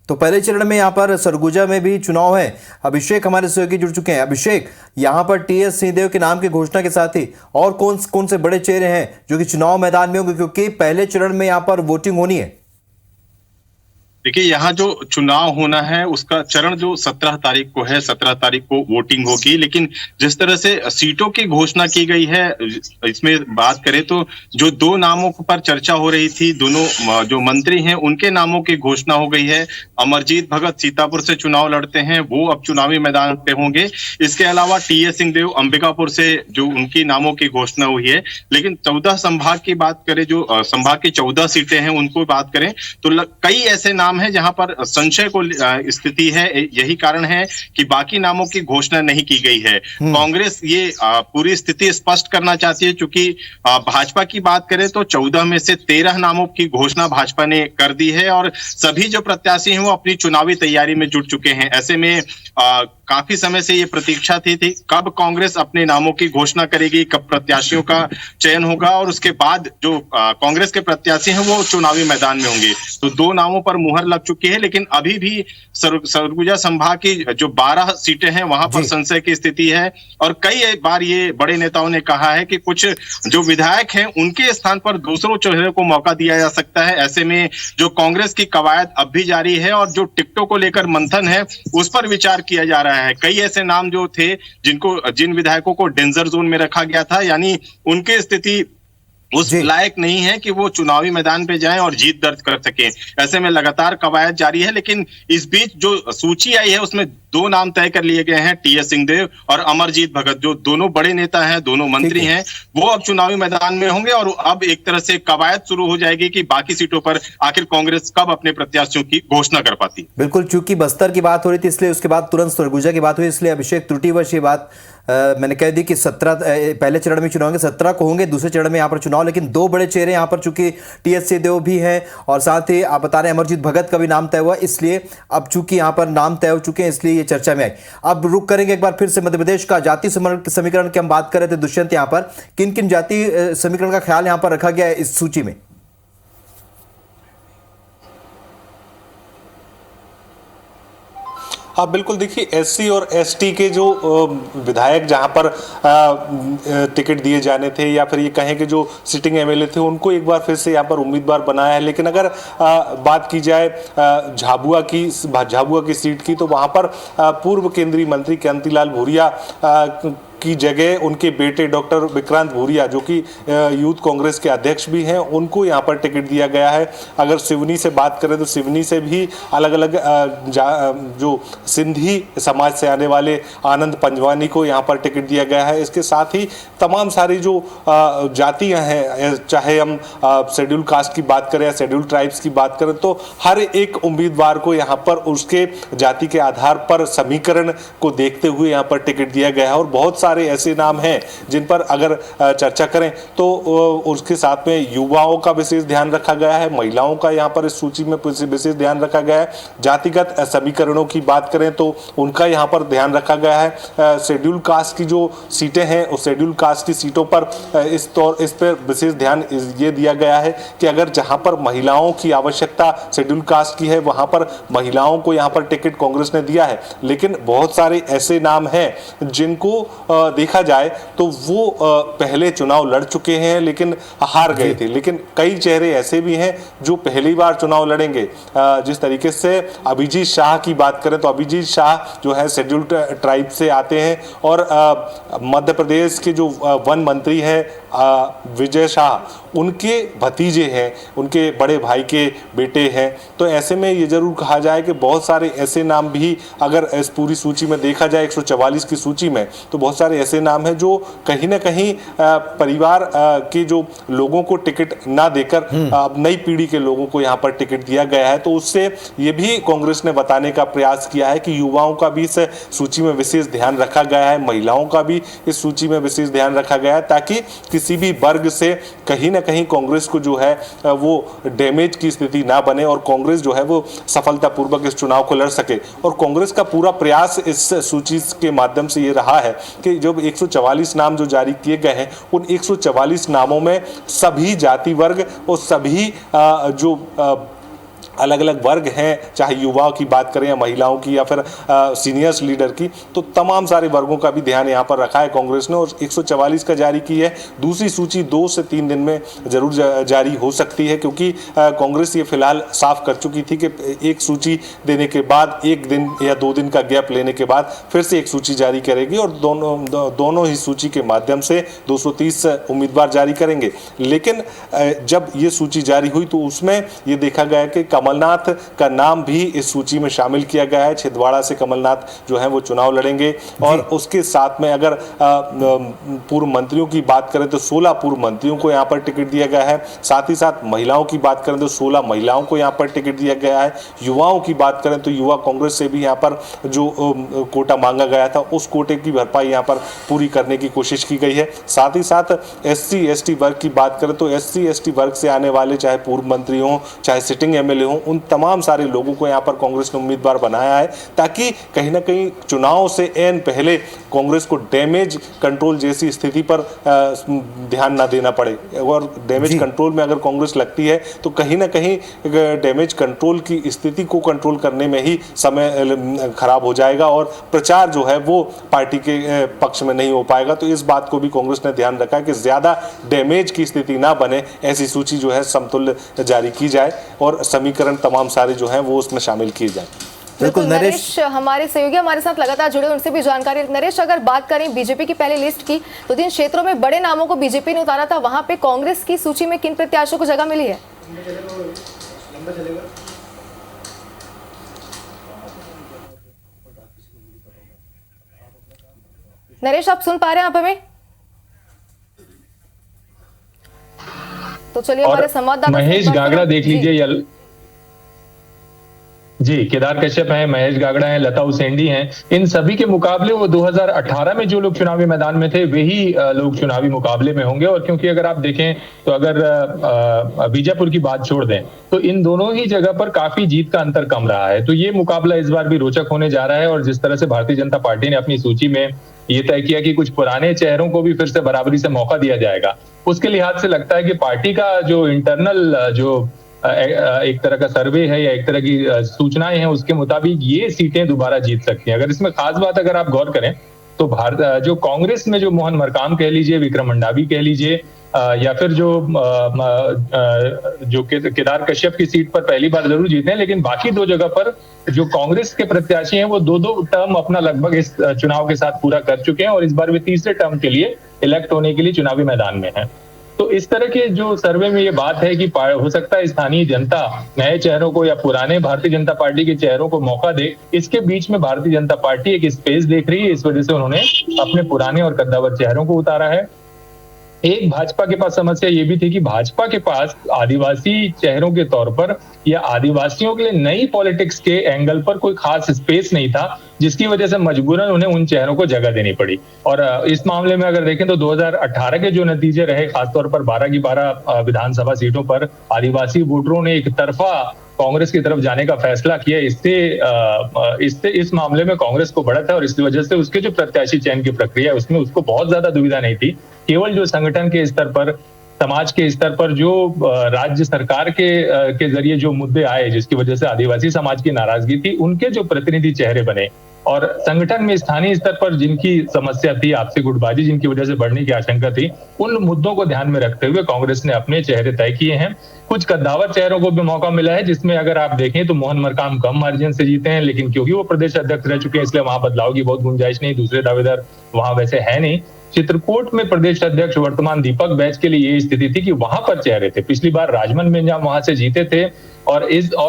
तो पहले चरण में यहाँ पर सरगुजा में भी चुनाव है। अभिषेक हमारे सहयोगी जुड़ चुके हैं। अभिषेक, यहाँ पर टीएस सिंहदेव के नाम की घोषणा के साथ ही और कौन से बड़े चेहरे हैं जो कि चुनाव मैदान में होंगे, क्योंकि पहले चरण में यहाँ पर वोटिंग होनी है? देखिए, यहाँ जो चुनाव होना है उसका चरण जो 17 तारीख को है, 17 तारीख को वोटिंग होगी। लेकिन जिस तरह से सीटों की घोषणा की गई है, इसमें बात करें तो जो दो नामों पर चर्चा हो रही थी, दोनों जो मंत्री हैं उनके नामों की घोषणा हो गई है। अमरजीत भगत सीतापुर से चुनाव लड़ते हैं, वो अब चुनावी मैदान पे होंगे। इसके अलावा टीएस सिंहदेव अंबिकापुर से जो उनकी नामों की घोषणा हुई है। लेकिन 14 संभाग की बात करें, जो संभाग की 14 सीटें हैं उनको बात करें तो कई ऐसे नाम है जहां पर संशय को स्थिति है। यही कारण है कि बाकी नामों की घोषणा नहीं की गई है। कांग्रेस ये पूरी स्थिति स्पष्ट करना चाहती है, क्योंकि भाजपा की बात करें तो 14 में से 13 नामों की घोषणा भाजपा ने कर दी है और सभी जो प्रत्याशी हैं वो अपनी चुनावी तैयारी में जुट चुके हैं। ऐसे में काफी समय से ये प्रतीक्षा थी कब कांग्रेस अपने नामों की घोषणा करेगी, कब प्रत्याशियों का चयन होगा और उसके बाद जो कांग्रेस के प्रत्याशी हैं वो चुनावी मैदान में होंगे। तो दो नामों पर मुहर लग चुकी है, लेकिन अभी भी सरगुजा संभाग की जो 12 सीटें हैं वहां पर संशय की स्थिति है। और कई बार ये बड़े नेताओं ने कहा है कि कुछ जो विधायक हैं उनके स्थान पर दूसरों चेहरे को मौका दिया जा सकता है। ऐसे में जो कांग्रेस की कवायद अब भी जारी है और जो टिकटों को लेकर मंथन है उस पर विचार किया जा रहा है। कई ऐसे नाम जो थे जिन विधायकों को डेंजर जोन में रखा गया था, यानी उनकी स्थिति उस लायक नहीं है कि वो चुनावी मैदान पे जाएं और जीत दर्ज कर सकें। ऐसे में लगातार कवायद जारी है। लेकिन इस बीच जो सूची आई है उसमें दो नाम तय कर लिए गए हैं, टीएस सिंहदेव और अमरजीत भगत, जो दोनों बड़े नेता हैं, दोनों मंत्री हैं, वो अब चुनावी मैदान में होंगे और अब एक तरह से कवायद शुरू हो जाएगी कि बाकी सीटों पर आखिर कांग्रेस कब अपने प्रत्याशियों की घोषणा कर पाती। बिल्कुल, चूंकि बस्तर की बात हो रही थी इसलिए उसके बाद तुरंत सरगुजा की बात हुई, इसलिए अभिषेक त्रुटिवश ये बात मैंने कह दी कि 17 पहले चरण में चुनाव होंगे, 17 को होंगे दूसरे चरण में यहाँ पर चुनाव। लेकिन दो बड़े चेहरे यहाँ पर चूंकि टीएस सिंहदेव भी हैं और साथ ही आप बता रहे हैं अमरजीत भगत का भी नाम तय हुआ, इसलिए अब चूंकि यहाँ पर नाम तय हो चुके हैं इसलिए ये चर्चा में आई। अब रुक करेंगे एक बार फिर से मध्य प्रदेश का जाति समीकरण की हम बात कर रहे थे। दुष्यंत, यहाँ पर किन किन जाति समीकरण का ख्याल यहाँ पर रखा गया है इस सूची में? हाँ बिल्कुल, देखिए एससी और एसटी के जो विधायक जहाँ पर टिकट दिए जाने थे या फिर ये कहें कि जो सिटिंग एमएलए थे उनको एक बार फिर से यहाँ पर उम्मीदवार बनाया है। लेकिन अगर बात की जाए झाबुआ की सीट की, तो वहाँ पर पूर्व केंद्रीय मंत्री कांतिलाल भूरिया की जगह उनके बेटे डॉक्टर विक्रांत भूरिया, जो कि यूथ कांग्रेस के अध्यक्ष भी हैं, उनको यहाँ पर टिकट दिया गया है। अगर सिवनी से बात करें तो सिवनी से भी अलग अलग जो सिंधी समाज से आने वाले आनंद पंजवानी को यहाँ पर टिकट दिया गया है। इसके साथ ही तमाम सारी जो जातियाँ हैं, चाहे हम शेड्यूल कास्ट की बात करें या शेड्यूल ट्राइब्स की बात करें, तो हर एक उम्मीदवार को यहाँ पर उसके जाति के आधार पर समीकरण को देखते हुए यहाँ पर टिकट दिया गया है। और बहुत सारे ऐसे नाम हैं जिन पर अगर चर्चा करें तो उसके साथ में युवाओं का विशेष ध्यान रखा गया है, महिलाओं का यहाँ पर इस सूची में विशेष ध्यान रखा गया है। जातिगत समीकरणों की बात करें तो उनका यहाँ पर ध्यान रखा गया है। शेड्यूल कास्ट की जो सीटें हैं उस शेड्यूल कास्ट की सीटों पर इस पर विशेष ध्यान ये दिया गया है कि अगर जहाँ पर महिलाओं की आवश्यकता शेड्यूल कास्ट की है वहाँ पर महिलाओं को यहाँ पर टिकट कांग्रेस ने दिया है। लेकिन बहुत सारे ऐसे नाम हैं जिनको देखा जाए तो वो पहले चुनाव लड़ चुके हैं लेकिन हार गए थे, लेकिन कई चेहरे ऐसे भी हैं जो पहली बार चुनाव लड़ेंगे। जिस तरीके से अभिजीत शाह की बात करें तो अभिजीत शाह जो है शेड्यूल्ड ट्राइब से आते हैं और मध्य प्रदेश के जो वन मंत्री हैं विजय शाह, उनके भतीजे हैं, उनके बड़े भाई के बेटे हैं। तो ऐसे में ये जरूर कहा जाए कि बहुत सारे ऐसे नाम भी अगर इस पूरी सूची में देखा जाए 144 की सूची में, तो बहुत सारे ऐसे नाम हैं जो कहीं ना कहीं परिवार के जो लोगों को टिकट ना देकर अब नई पीढ़ी के लोगों को यहाँ पर टिकट दिया गया है। तो उससे ये भी कांग्रेस ने बताने का प्रयास किया है कि युवाओं का भी इस सूची में विशेष ध्यान रखा गया है, महिलाओं का भी इस सूची में विशेष ध्यान रखा गया है, ताकि किसी भी वर्ग से कहीं ना कहीं कांग्रेस को जो है वो डैमेज की स्थिति ना बने और कांग्रेस जो है वो सफलतापूर्वक इस चुनाव को लड़ सके। और कांग्रेस का पूरा प्रयास इस सूची के माध्यम से ये रहा है कि जब 144 नाम जो जारी किए गए हैं, उन 144 नामों में सभी जाति वर्ग और सभी जो अलग अलग वर्ग हैं, चाहे युवाओं की बात करें या महिलाओं की या फिर सीनियर्स लीडर की, तो तमाम सारे वर्गों का भी ध्यान यहाँ पर रखा है कांग्रेस ने और 144 का जारी की है। दूसरी सूची 2 से 3 दिन में जरूर जारी हो सकती है, क्योंकि कांग्रेस ये फिलहाल साफ कर चुकी थी कि एक सूची देने के बाद 1 दिन या 2 दिन का गैप लेने के बाद फिर से एक सूची जारी करेगी और दोनों ही सूची के माध्यम से 230 उम्मीदवार जारी करेंगे। लेकिन जब ये सूची जारी हुई तो उसमें ये देखा गया कि कमलनाथ का नाम भी इस सूची में शामिल किया गया है। छिंदवाड़ा से कमलनाथ जो है वो चुनाव लड़ेंगे और उसके साथ में अगर पूर्व मंत्रियों की बात करें तो 16 पूर्व मंत्रियों को यहाँ पर टिकट दिया गया है। साथ ही साथ महिलाओं की बात करें तो 16 महिलाओं को यहाँ पर टिकट दिया गया है। युवाओं की बात करें तो युवा कांग्रेस से भी यहाँ पर जो कोटा मांगा गया था उस कोटे की भरपाई यहाँ पर पूरी करने की कोशिश की गई है। साथ ही साथ SC/ST वर्ग की बात करें तो SC/ST वर्ग से आने वाले चाहे पूर्व मंत्री हों चाहे सिटिंग MLA हों, उन तमाम सारे लोगों को यहाँ पर कांग्रेस ने उम्मीदवार बनाया है ताकि कहीं ना कहीं चुनाव से एन पहले कांग्रेस को डैमेज कंट्रोल जैसी स्थिति पर ध्यान ना देना पड़े। और डैमेज कंट्रोल में अगर कांग्रेस लगती है तो कहीं ना कहीं डैमेज कंट्रोल की स्थिति को कंट्रोल करने में ही समय खराब हो जाएगा और प्रचार जो है वो पार्टी के पक्ष में नहीं हो पाएगा। तो इस बात को भी कांग्रेस ने ध्यान रखा है कि ज्यादा डैमेज की स्थिति ना बने, ऐसी सूची जो है समतुल्य जारी की जाए और समीकरण तमाम सारे जो हैं वो उसमें शामिल किए जाएं। बिल्कुल नरेश हमारे सहयोगी हमारे साथ लगातार जुड़े, उनसे भी जानकारी। नरेश, अगर बात करें बीजेपी की पहली लिस्ट की तो जिन क्षेत्रों में बड़े नामों को बीजेपी ने उतारा था वहां पे कांग्रेस की सूची में किन प्रत्याशियों को जगह मिली है? नरेश, आप सुन पा रहे हैं आप हमें? तो चलिए हमारे संवाददाता महेश गागड़ा देख लीजिए जी, केदार कश्यप हैं, महेश गागड़ा हैं, लता उसेंडी हैं। इन सभी के मुकाबले वो 2018 में जो लोग चुनावी मैदान में थे वही लोग चुनावी मुकाबले में होंगे। और क्योंकि अगर आप देखें तो अगर बीजापुर की बात छोड़ दें तो इन दोनों ही जगह पर काफी जीत का अंतर कम रहा है। तो ये मुकाबला इस बार भी रोचक होने जा रहा है। और जिस तरह से भारतीय जनता पार्टी ने अपनी सूची में ये तय किया कि कुछ पुराने चेहरों को भी फिर से बराबरी से मौका दिया जाएगा, उसके लिहाज से लगता है कि पार्टी का जो इंटरनल जो एक तरह का सर्वे है या एक तरह की सूचनाएं हैं उसके मुताबिक ये सीटें दोबारा जीत सकती हैं। अगर इसमें खास बात अगर आप गौर करें तो भारत जो कांग्रेस में जो मोहन मरकाम कह लीजिए, विक्रम मंडावी कह लीजिए या फिर जो केदार कश्यप की सीट पर पहली बार जरूर जीते हैं, लेकिन बाकी 2 जगह पर जो कांग्रेस के प्रत्याशी हैं वो 2 टर्म अपना लगभग इस चुनाव के साथ पूरा कर चुके हैं और इस बार वे तीसरे टर्म के लिए इलेक्ट होने के लिए चुनावी मैदान में है। तो इस तरह के जो सर्वे में ये बात है कि हो सकता है स्थानीय जनता नए चेहरों को या पुराने भारतीय जनता पार्टी के चेहरों को मौका दे, इसके बीच में भारतीय जनता पार्टी एक स्पेस देख रही है। इस वजह से उन्होंने अपने पुराने और कद्दावर चेहरों को उतारा है। एक भाजपा के पास समस्या ये भी थी कि भाजपा के पास आदिवासी चेहरों के तौर पर या आदिवासियों के लिए नई पॉलिटिक्स के एंगल पर कोई खास स्पेस नहीं था, जिसकी वजह से मजबूरन उन्हें उन चेहरों को जगह देनी पड़ी। और इस मामले में अगर देखें तो 2018 के जो नतीजे रहे, खासतौर पर 12 की 12 विधानसभा सीटों पर आदिवासी वोटरों ने एक तरफा कांग्रेस की तरफ जाने का फैसला किया। इससे इस मामले में कांग्रेस को बढ़त है और इस वजह से उसके जो प्रत्याशी चयन की प्रक्रिया है उसमें उसको बहुत ज्यादा दुविधा नहीं थी। केवल जो संगठन के स्तर पर समाज के स्तर पर जो राज्य सरकार के जरिए जो मुद्दे आए, जिसकी वजह से आदिवासी समाज की नाराजगी थी, उनके जो प्रतिनिधि चेहरे बने और संगठन में स्थानीय स्तर पर जिनकी समस्या थी, आपसी गुटबाजी जिनकी वजह से बढ़ने की आशंका थी, उन मुद्दों को ध्यान में रखते हुए कांग्रेस ने अपने चेहरे तय किए हैं। कुछ कद्दावर चेहरों को भी मौका मिला है, जिसमें अगर आप देखें तो मोहन मरकाम कम मार्जिन से जीते हैं, लेकिन क्योंकि वो प्रदेश अध्यक्ष रह चुके हैं इसलिए वहां बदलाव की बहुत गुंजाइश नहीं। दूसरे दावेदार वहां वैसे है नहीं। चित्रकूट में प्रदेश अध्यक्ष वर्तमान दीपक बैज के लिए ये स्थिति थी कि वहां पर चेहरे थे। पिछली बार राजमन मिंजाम वहां से जीते थे और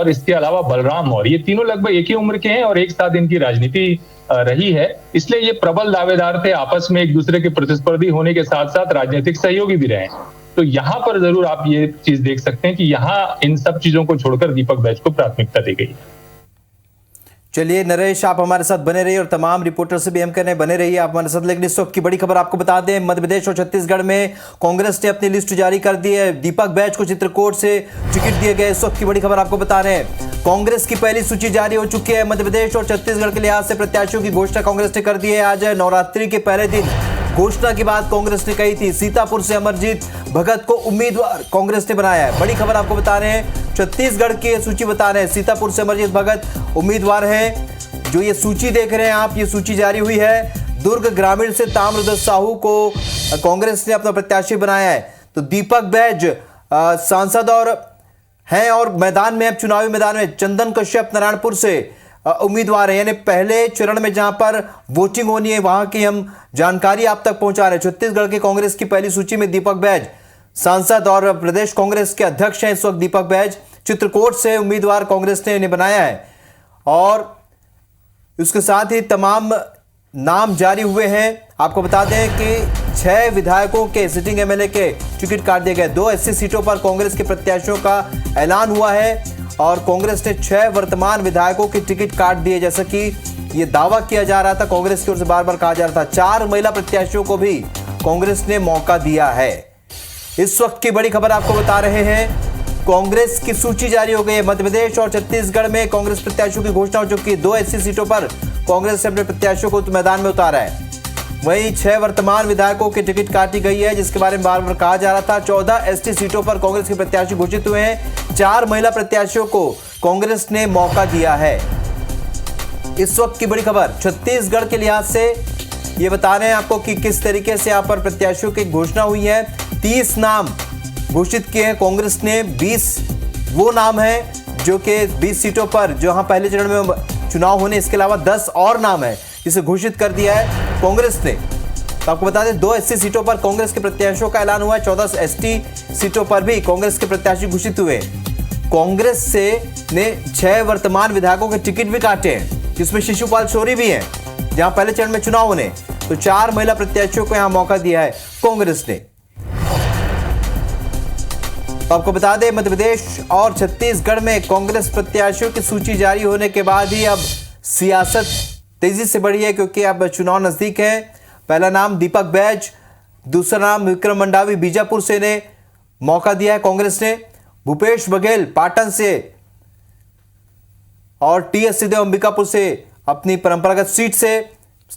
इसके अलावा बलराम और ये तीनों लगभग एक ही उम्र के हैं और एक साथ इनकी राजनीति रही है, इसलिए ये प्रबल दावेदार थे। आपस में एक दूसरे के प्रतिस्पर्धी होने के साथ साथ राजनीतिक सहयोगी भी रहे। तो यहाँ पर जरूर आप ये चीज देख सकते हैं कि यहाँ इन सब चीजों को छोड़कर दीपक बैज को प्राथमिकता दी गई है। चलिए नरेश, आप हमारे साथ बने रहिए और तमाम रिपोर्टर से भी हम कह रहे हैं बने रहिए आप हमारे साथ। लेकिन इस वक्त की बड़ी खबर आपको बता दें, मध्य प्रदेश और छत्तीसगढ़ में कांग्रेस ने अपनी लिस्ट जारी कर दी है। दीपक बैज को चित्रकूट से टिकट दिए गए। इस वक्त की बड़ी खबर आपको बता रहे हैं, कांग्रेस की पहली सूची जारी हो चुकी है। मध्य प्रदेश और छत्तीसगढ़ के लिहाज से प्रत्याशियों की घोषणा कांग्रेस ने कर दी है। आज नवरात्रि के पहले दिन घोषणा के बाद कांग्रेस ने कही थी सीतापुर से अमरजीत भगत को उम्मीदवार कांग्रेस ने बनाया है। बड़ी खबर आपको बता रहे हैं, छत्तीसगढ़ की सूची बता रहे हैं, सीतापुर से अमरजीत भगत उम्मीदवार हैं। जो ये सूची देख रहे हैं आप, ये सूची जारी हुई है। दुर्ग ग्रामीण से ताम्रध्वज साहू को कांग्रेस ने अपना प्रत्याशी बनाया है। तो दीपक बैज सांसद और हैं और मैदान में, अब चुनावी मैदान में चंदन कश्यप नारायणपुर से उम्मीदवार है। यानी पहले चरण में जहां पर वोटिंग होनी है वहां की हम जानकारी आप तक पहुंचा रहे हैं। छत्तीसगढ़ के कांग्रेस की पहली सूची में दीपक बैज सांसद और प्रदेश कांग्रेस के अध्यक्ष हैं इस वक्त दीपक बैज। चित्रकूट से उम्मीदवार कांग्रेस ने इन्हें बनाया है और उसके साथ ही तमाम नाम जारी हुए हैं। आपको बता दें कि 6 विधायकों के सिटिंग एमएलए के टिकट काट दिए गए। 2 ऐसी सीटों पर कांग्रेस के प्रत्याशियों का ऐलान हुआ है और कांग्रेस ने 6 वर्तमान विधायकों के टिकट काट दिए, जैसा कि ये दावा किया जा रहा था, कांग्रेस की ओर से बार बार कहा जा रहा था। 4 महिला प्रत्याशियों को भी कांग्रेस ने मौका दिया है। इस वक्त की बड़ी खबर आपको बता रहे हैं, कांग्रेस की सूची जारी हो गई है। मध्य प्रदेश और छत्तीसगढ़ में कांग्रेस प्रत्याशियों की घोषणा हो चुकी है। 2 ऐसी सीटों पर कांग्रेस ने अपने प्रत्याशियों को मैदान में उतारा है। वहीं 6 वर्तमान विधायकों की टिकट काटी गई है, जिसके बारे में बार बार कहा जा रहा था। 14 एसटी सीटों पर कांग्रेस के प्रत्याशी घोषित हुए हैं। 4 महिला प्रत्याशियों को कांग्रेस ने मौका दिया है। इस वक्त की बड़ी खबर छत्तीसगढ़ के लिहाज से ये बता रहे हैं आपको कि किस तरीके से यहाँ पर प्रत्याशियों की घोषणा हुई है। 30 नाम घोषित किए हैं कांग्रेस ने। 20 वो नाम हैं जो कि 20 सीटों पर जहां पहले चरण में चुनाव होने, इसके अलावा 10 और नाम है जिसे घोषित कर दिया है कांग्रेस ने। तो आपको बता दें 2 एससी सीटों पर कांग्रेस के प्रत्याशियों का ऐलान हुआ है। 14 एसटी सीटों पर भी कांग्रेस के प्रत्याशी घोषित हुए। कांग्रेस से ने 6 वर्तमान विधायकों के टिकट भी काटे हैं, जिसमें शिशुपाल शौरी भी हैं जहां पहले चरण में चुनाव होने। तो 4 महिला प्रत्याशियों को यहां मौका दिया है कांग्रेस ने। तो आपको बता दें मध्य प्रदेश और छत्तीसगढ़ में कांग्रेस प्रत्याशियों की सूची जारी होने के बाद ही अब सियासत तेजी से बढ़ी है, क्योंकि अब चुनाव नजदीक है। पहला नाम दीपक बैज, दूसरा नाम विक्रम मंडावी बीजापुर से ने मौका दिया है कांग्रेस ने। भूपेश बघेल पाटन से और टीएस सिंहदेव अंबिकापुर से अपनी परंपरागत सीट से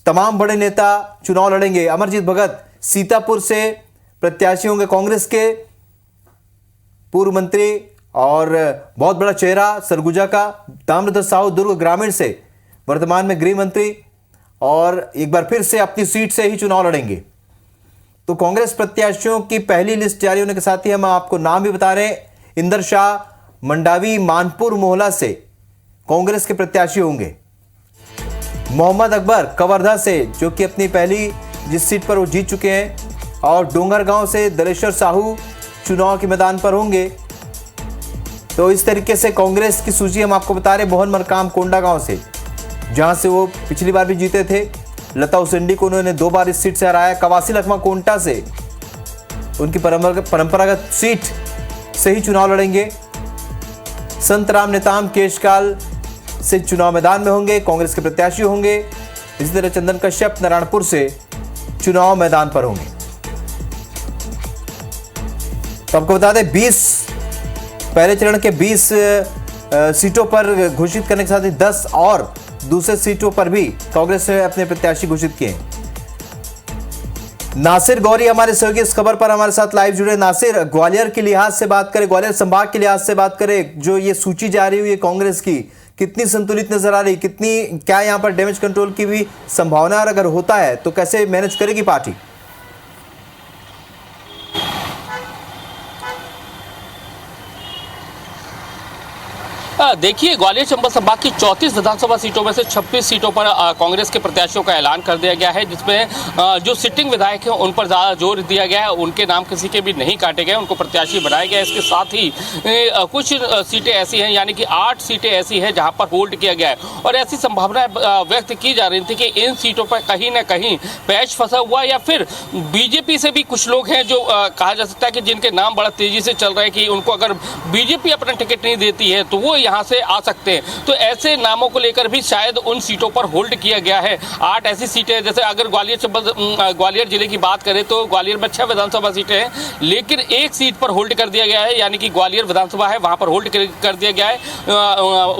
तमाम बड़े नेता चुनाव लड़ेंगे। अमरजीत भगत सीतापुर से प्रत्याशी होंगे कांग्रेस के। पूर्व मंत्री और बहुत बड़ा चेहरा सरगुजा का ताम्रध्वज साहू दुर्ग ग्रामीण से वर्तमान में गृह मंत्री और एक बार फिर से अपनी सीट से ही चुनाव लड़ेंगे। तो कांग्रेस प्रत्याशियों की पहली लिस्ट जारी होने के साथ ही हम आपको नाम भी बता रहे हैं। इंदर शाह मंडावी मानपुर मोहला से कांग्रेस के प्रत्याशी होंगे। मोहम्मद अकबर कवर्धा से, जो कि अपनी पहली जिस सीट पर वो जीत चुके हैं, और डोंगरगांव से दलेश्वर साहू चुनाव के मैदान पर होंगे। तो इस तरीके से कांग्रेस की सूची हम आपको बता रहे हैं। मोहन मरकाम कोंडागांव से, जहां से वो पिछली बार भी जीते थे। लता उसेंडी को उन्होंने 2 बार इस सीट से हराया। कवासी लखमा कोंटा से उनकी परंपरागत सीट से ही चुनाव लड़ेंगे। संत राम नेताम केशकाल से चुनाव मैदान में होंगे, कांग्रेस के प्रत्याशी होंगे। इसी तरह चंदन कश्यप नारायणपुर से चुनाव मैदान पर होंगे। तो आपको बता दें 20 पहले चरण के 20 सीटों पर घोषित करने के साथ ही 10 और दूसरे सीटों पर भी कांग्रेस ने अपने प्रत्याशी घोषित किए। नासिर गौरी हमारे सहयोगी इस खबर पर हमारे साथ लाइव जुड़े। नासिर, ग्वालियर के लिहाज से बात करें, ग्वालियर संभाग के लिहाज से बात करें, जो ये सूची जारी हुई है कांग्रेस की, कितनी संतुलित नजर आ रही, कितनी क्या यहाँ पर डैमेज कंट्रोल की भी संभावना, और अगर होता है तो कैसे मैनेज करेगी पार्टी? देखिए, ग्वालियर चंबल संभाग की 34 विधानसभा सीटों में से 26 सीटों पर कांग्रेस के प्रत्याशियों का ऐलान कर दिया गया है, जिसमें जो सिटिंग विधायक हैं उन पर ज़्यादा जोर दिया गया है। उनके नाम किसी के भी नहीं काटे गए, उनको प्रत्याशी बनाया गया है। इसके साथ ही कुछ सीटें ऐसी हैं, यानी कि 8 सीटें ऐसी हैं जहां पर होल्ड किया गया है, और ऐसी संभावना व्यक्त की जा रही थी कि इन सीटों पर कहीं ना कहीं पैच फंसा हुआ, या फिर बीजेपी से भी कुछ लोग हैं जो कहा जा सकता है कि जिनके नाम बड़ा तेजी से चल रहे हैं कि उनको अगर बीजेपी अपना टिकट नहीं देती है तो वो यहाँ से आ सकते हैं। तो ऐसे नामों को लेकर भी शायद उन सीटों पर होल्ड किया गया है। 8 ऐसी सीटें, जैसे अगर ग्वालियर जिले की बात करें तो ग्वालियर में 6 विधानसभा सीटें हैं, लेकिन एक सीट पर होल्ड कर दिया गया है, यानी कि ग्वालियर विधानसभा है, वहां पर होल्ड कर दिया गया है।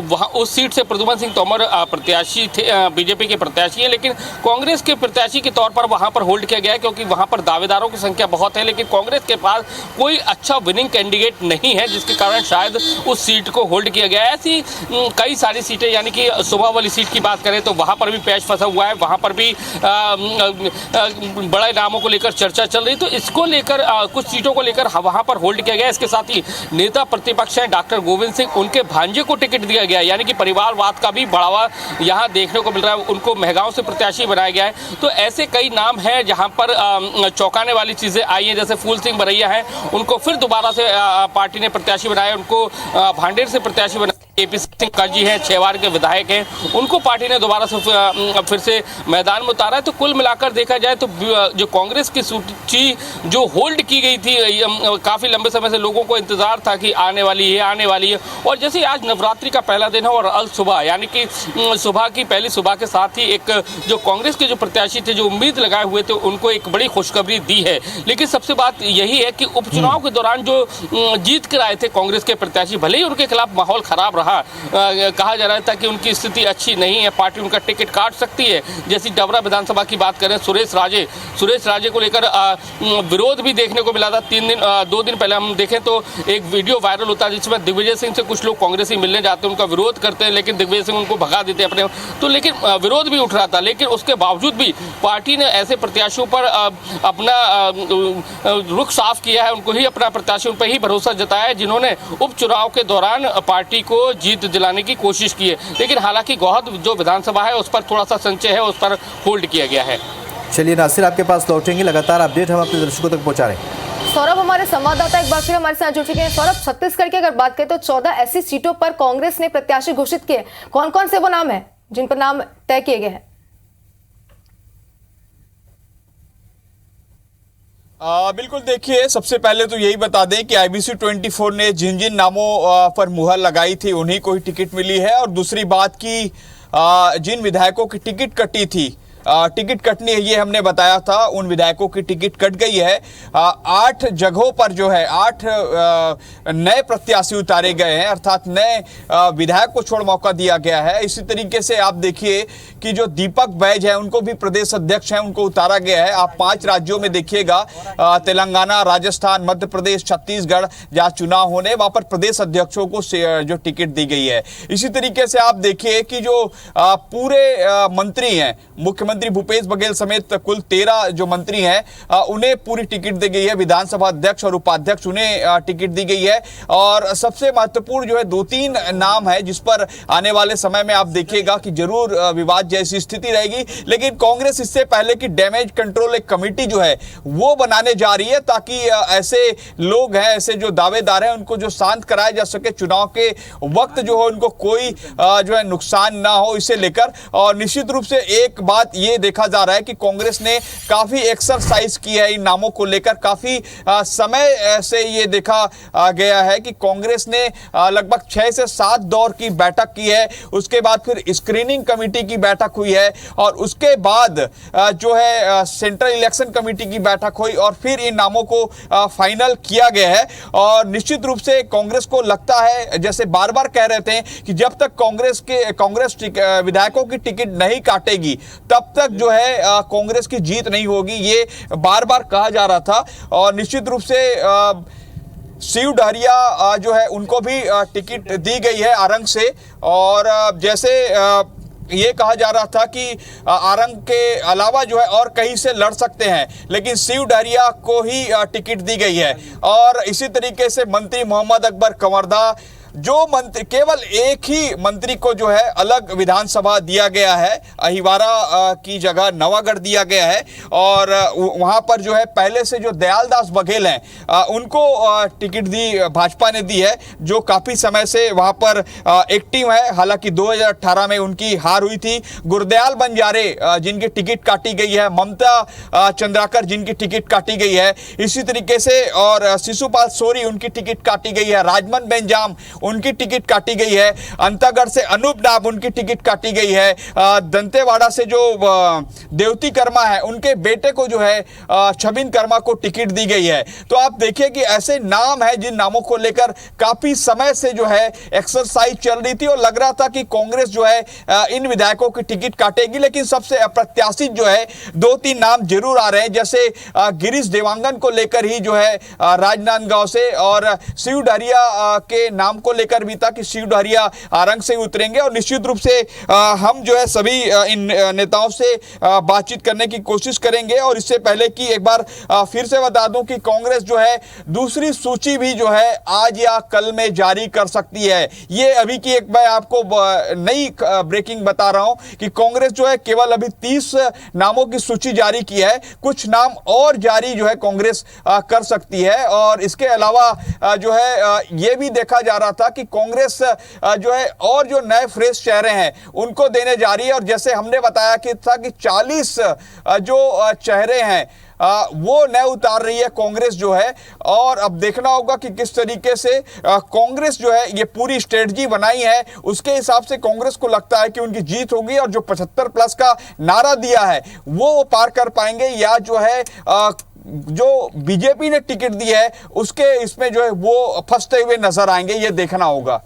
वहां उस सीट से प्रद्युमन सिंह तोमर प्रत्याशी थे, बीजेपी के प्रत्याशी हैं, लेकिन कांग्रेस के प्रत्याशी के तौर पर वहां पर होल्ड किया गया है, क्योंकि वहां पर दावेदारों की संख्या बहुत है, लेकिन कांग्रेस के पास कोई अच्छा विनिंग कैंडिडेट नहीं है, जिसके कारण शायद उस सीट को होल्ड किया गया है। ऐसी कई सारी सीटें, यानी कि सुबह वाली सीट की बात करें तो वहां पर भी पैच फंसा हुआ है, वहां पर भी बड़े नामों को लेकर चर्चा चल रही, तो इसको लेकर कुछ सीटों को लेकर वहां पर होल्ड किया गया। इसके साथ ही नेता प्रतिपक्ष हैं डॉक्टर गोविंद सिंह, उनके भांजे को टिकट दिया गया है, यानी कि परिवारवाद का भी बढ़ावा यहां देखने को मिल रहा है, उनको मेहगांव से प्रत्याशी बनाया गया है। तो ऐसे कई नाम हैं जहां पर चौंकाने वाली चीजें आई हैं, जैसे फूल सिंह बरैया हैं, उनको फिर दोबारा से पार्टी ने प्रत्याशी बनाया, उनको भांडेर से प्रत्याशी बनाया। केपी सिंह काजी हैं, छेवाड़ के विधायक हैं, उनको पार्टी ने दोबारा से फिर से मैदान में उतारा है। तो कुल मिलाकर देखा जाए तो जो कांग्रेस की सूची जो होल्ड की गई थी, काफी लंबे समय से लोगों को इंतजार था कि आने वाली है, और जैसे आज नवरात्रि का पहला दिन है और अल सुबह, यानी कि सुबह की पहली सुबह के साथ ही एक जो कांग्रेस के जो प्रत्याशी थे, जो उम्मीद लगाए हुए थे, उनको एक बड़ी खुशखबरी दी है। लेकिन सबसे बात यही है कि उपचुनाव के दौरान जो जीत कर आए थे कांग्रेस के प्रत्याशी, भले ही उनके खिलाफ माहौल खराब रहा, कहा जा रहा था कि उनकी स्थिति अच्छी नहीं है, पार्टी उनका टिकट काट सकती है। जैसी डबरा विधानसभा की बात करें, सुरेश राजे को लेकर विरोध भी देखने को मिला था। 2 दिन पहले हम देखें तो एक वीडियो वायरल होता है जिसमें दिग्विजय सिंह से कुछ लोग कांग्रेसी मिलने जाते हैं, उनका विरोध करते हैं, लेकिन दिग्विजय सिंह उनको भगा देते हैं अपने, तो लेकिन विरोध भी उठ रहा था। लेकिन उसके बावजूद भी पार्टी ने ऐसे प्रत्याशियों पर अपना रुख साफ किया है, उनको ही अपना प्रत्याशी, उन पर ही भरोसा जताया है, जिन्होंने उपचुनाव के दौरान पार्टी को जीत दिलाने की कोशिश की है। लेकिन हालांकि गौहद जो विधानसभा है उस पर थोड़ा सा संचय है, उस पर होल्ड किया गया है। चलिए नासिर, आपके पास लौटेंगे, लगातार अपडेट हम अपने दर्शकों तक पहुंचा रहे हैं। सौरभ, हमारे संवाददाता एक बार फिर हमारे साथ जुड़ चुके हैं। सौरभ, छत्तीसगढ़ की अगर बात करें तो 14 ऐसी सीटों पर कांग्रेस ने प्रत्याशी घोषित किए, कौन कौन से वो नाम है जिन पर नाम तय किए गए हैं? बिल्कुल, देखिए, सबसे पहले तो यही बता दें कि IBC 24 ने जिन जिन नामों पर मुहर लगाई थी उन्हीं को ही टिकट मिली है, और दूसरी बात कि जिन विधायकों की टिकट कटी थी, टिकट कटनी है ये हमने बताया था, उन विधायकों की टिकट कट गई है। 8 जगहों पर जो है 8 नए प्रत्याशी उतारे गए हैं, अर्थात नए विधायक को छोड़ मौका दिया गया है। इसी तरीके से आप देखिए कि जो दीपक बैज है उनको भी प्रदेश अध्यक्ष हैं, उनको उतारा गया है। आप 5 राज्यों में देखिएगा, तेलंगाना, राजस्थान, मध्य प्रदेश, छत्तीसगढ़, जहाँ चुनाव होने, वहां पर प्रदेश अध्यक्षों को जो टिकट दी गई है। इसी तरीके से आप देखिए कि जो पूरे मंत्री हैं, मुख्यमंत्री भूपेश बघेल समेत कुल 13 जो मंत्री हैं, उन्हें पूरी टिकट दी गई है। विधानसभा अध्यक्ष और उपाध्यक्ष, उन्हें टिकट दी गई है। और सबसे महत्वपूर्ण जो है 2-3 नाम है जिस पर आने वाले समय में आप देखिएगा कि जरूर विवाद जैसी स्थिति रहेगी। लेकिन कांग्रेस इससे पहले कि डैमेज कंट्रोल एक कमेटी जो है वो बनाने जा रही है, ताकि ऐसे लोग हैं, ऐसे जो दावेदार हैं, उनको जो शांत कराया जा सके, चुनाव के वक्त जो है उनको कोई जो है नुकसान ना हो, इसे लेकर। और निश्चित रूप से एक बात ये देखा जा रहा है कि कांग्रेस ने काफी एक्सरसाइज की है इन नामों को लेकर। काफी समय से ये देखा गया है कि कांग्रेस ने लगभग 6 से 7 दौर की बैठक की है, उसके बाद फिर स्क्रीनिंग कमेटी की बैठक हुई है, और उसके बाद जो है सेंट्रल इलेक्शन कमेटी की बैठक हुई, और फिर इन नामों को फाइनल किया गया है। और निश्चित रूप से कांग्रेस को लगता है, जैसे बार बार कह रहे थे, कि जब तक कांग्रेस विधायकों की टिकट नहीं काटेगी तब तब तक जो है कांग्रेस की जीत नहीं होगी, ये बार बार कहा जा रहा था। और निश्चित रूप से शिव डहरिया जो है उनको भी टिकट दी गई है आरंग से। और जैसे ये कहा जा रहा था कि आरंग के अलावा जो है और कहीं से लड़ सकते हैं, लेकिन शिव डहरिया को ही टिकट दी गई है। और इसी तरीके से मंत्री मोहम्मद अकबर कंवरदा, जो मंत्री, केवल एक ही मंत्री को जो है अलग विधानसभा दिया गया है, अहिवारा की जगह नवागढ़ दिया गया है। और वहां पर जो है पहले से जो दयालदास बघेल हैं उनको टिकट दी, भाजपा ने दी है, जो काफी समय से वहां पर एक्टिव है। हालांकि 2018 में उनकी हार हुई थी। गुरदयाल बंजारे जिनकी टिकट काटी गई है, ममता चंद्राकर जिनकी टिकट काटी गई है, इसी तरीके से और शिशुपाल सोरी उनकी टिकट काटी गई है, राजमन बेंजाम उनकी टिकट काटी गई है, अंतागढ़ से अनूप नाब उनकी टिकट काटी गई है, दंतेवाड़ा से जो देवती कर्मा है उनके बेटे को जो है छबिन कर्मा को टिकट दी गई है। तो आप देखिए कि ऐसे नाम है जिन नामों को लेकर काफी समय से जो है एक्सरसाइज चल रही थी और लग रहा था कि कांग्रेस जो है इन विधायकों की टिकट काटेगी। लेकिन सबसे अप्रत्याशित जो है 2-3 नाम जरूर आ रहे हैं, जैसे गिरीश देवांगन को लेकर ही जो है राजनांदगांव से, और शिव डहरिया के नाम को लेकर भी था कि शिव डहरिया आरंग से उतरेंगे। और निश्चित रूप से हम जो है सभी इन नेताओं से बातचीत करने की कोशिश करेंगे। और इससे पहले कि एक बार फिर से बता दूं कि कांग्रेस जो है दूसरी सूची भी जो है आज या कल में जारी कर सकती है। ये अभी की एक मैं आपको नई ब्रेकिंग बता रहा हूं कि कांग्रेस जो है केवल अभी 30 नामों की सूची जारी की है, कुछ नाम और जारी जो है कांग्रेस कर सकती है। और इसके अलावा जो है ये भी देखा जा रहा था कि कांग्रेस जो है और जो नए फ्रेश चेहरे हैं उनको देने जा रही है। और जैसे हमने बताया कि 40 जो चेहरे हैं वो नए उतार रही है कांग्रेस जो है। और अब देखना होगा कि किस तरीके से कांग्रेस जो है ये पूरी स्ट्रेटजी बनाई है, उसके हिसाब से कांग्रेस को लगता है कि उनकी जीत होगी और जो 75+ का नारा दिया है वो पार कर पाएंगे, या जो है जो बीजेपी ने टिकट दी है उसके इसमें जो है वो फंसते हुए नजर आएंगे। ये देखना होगा।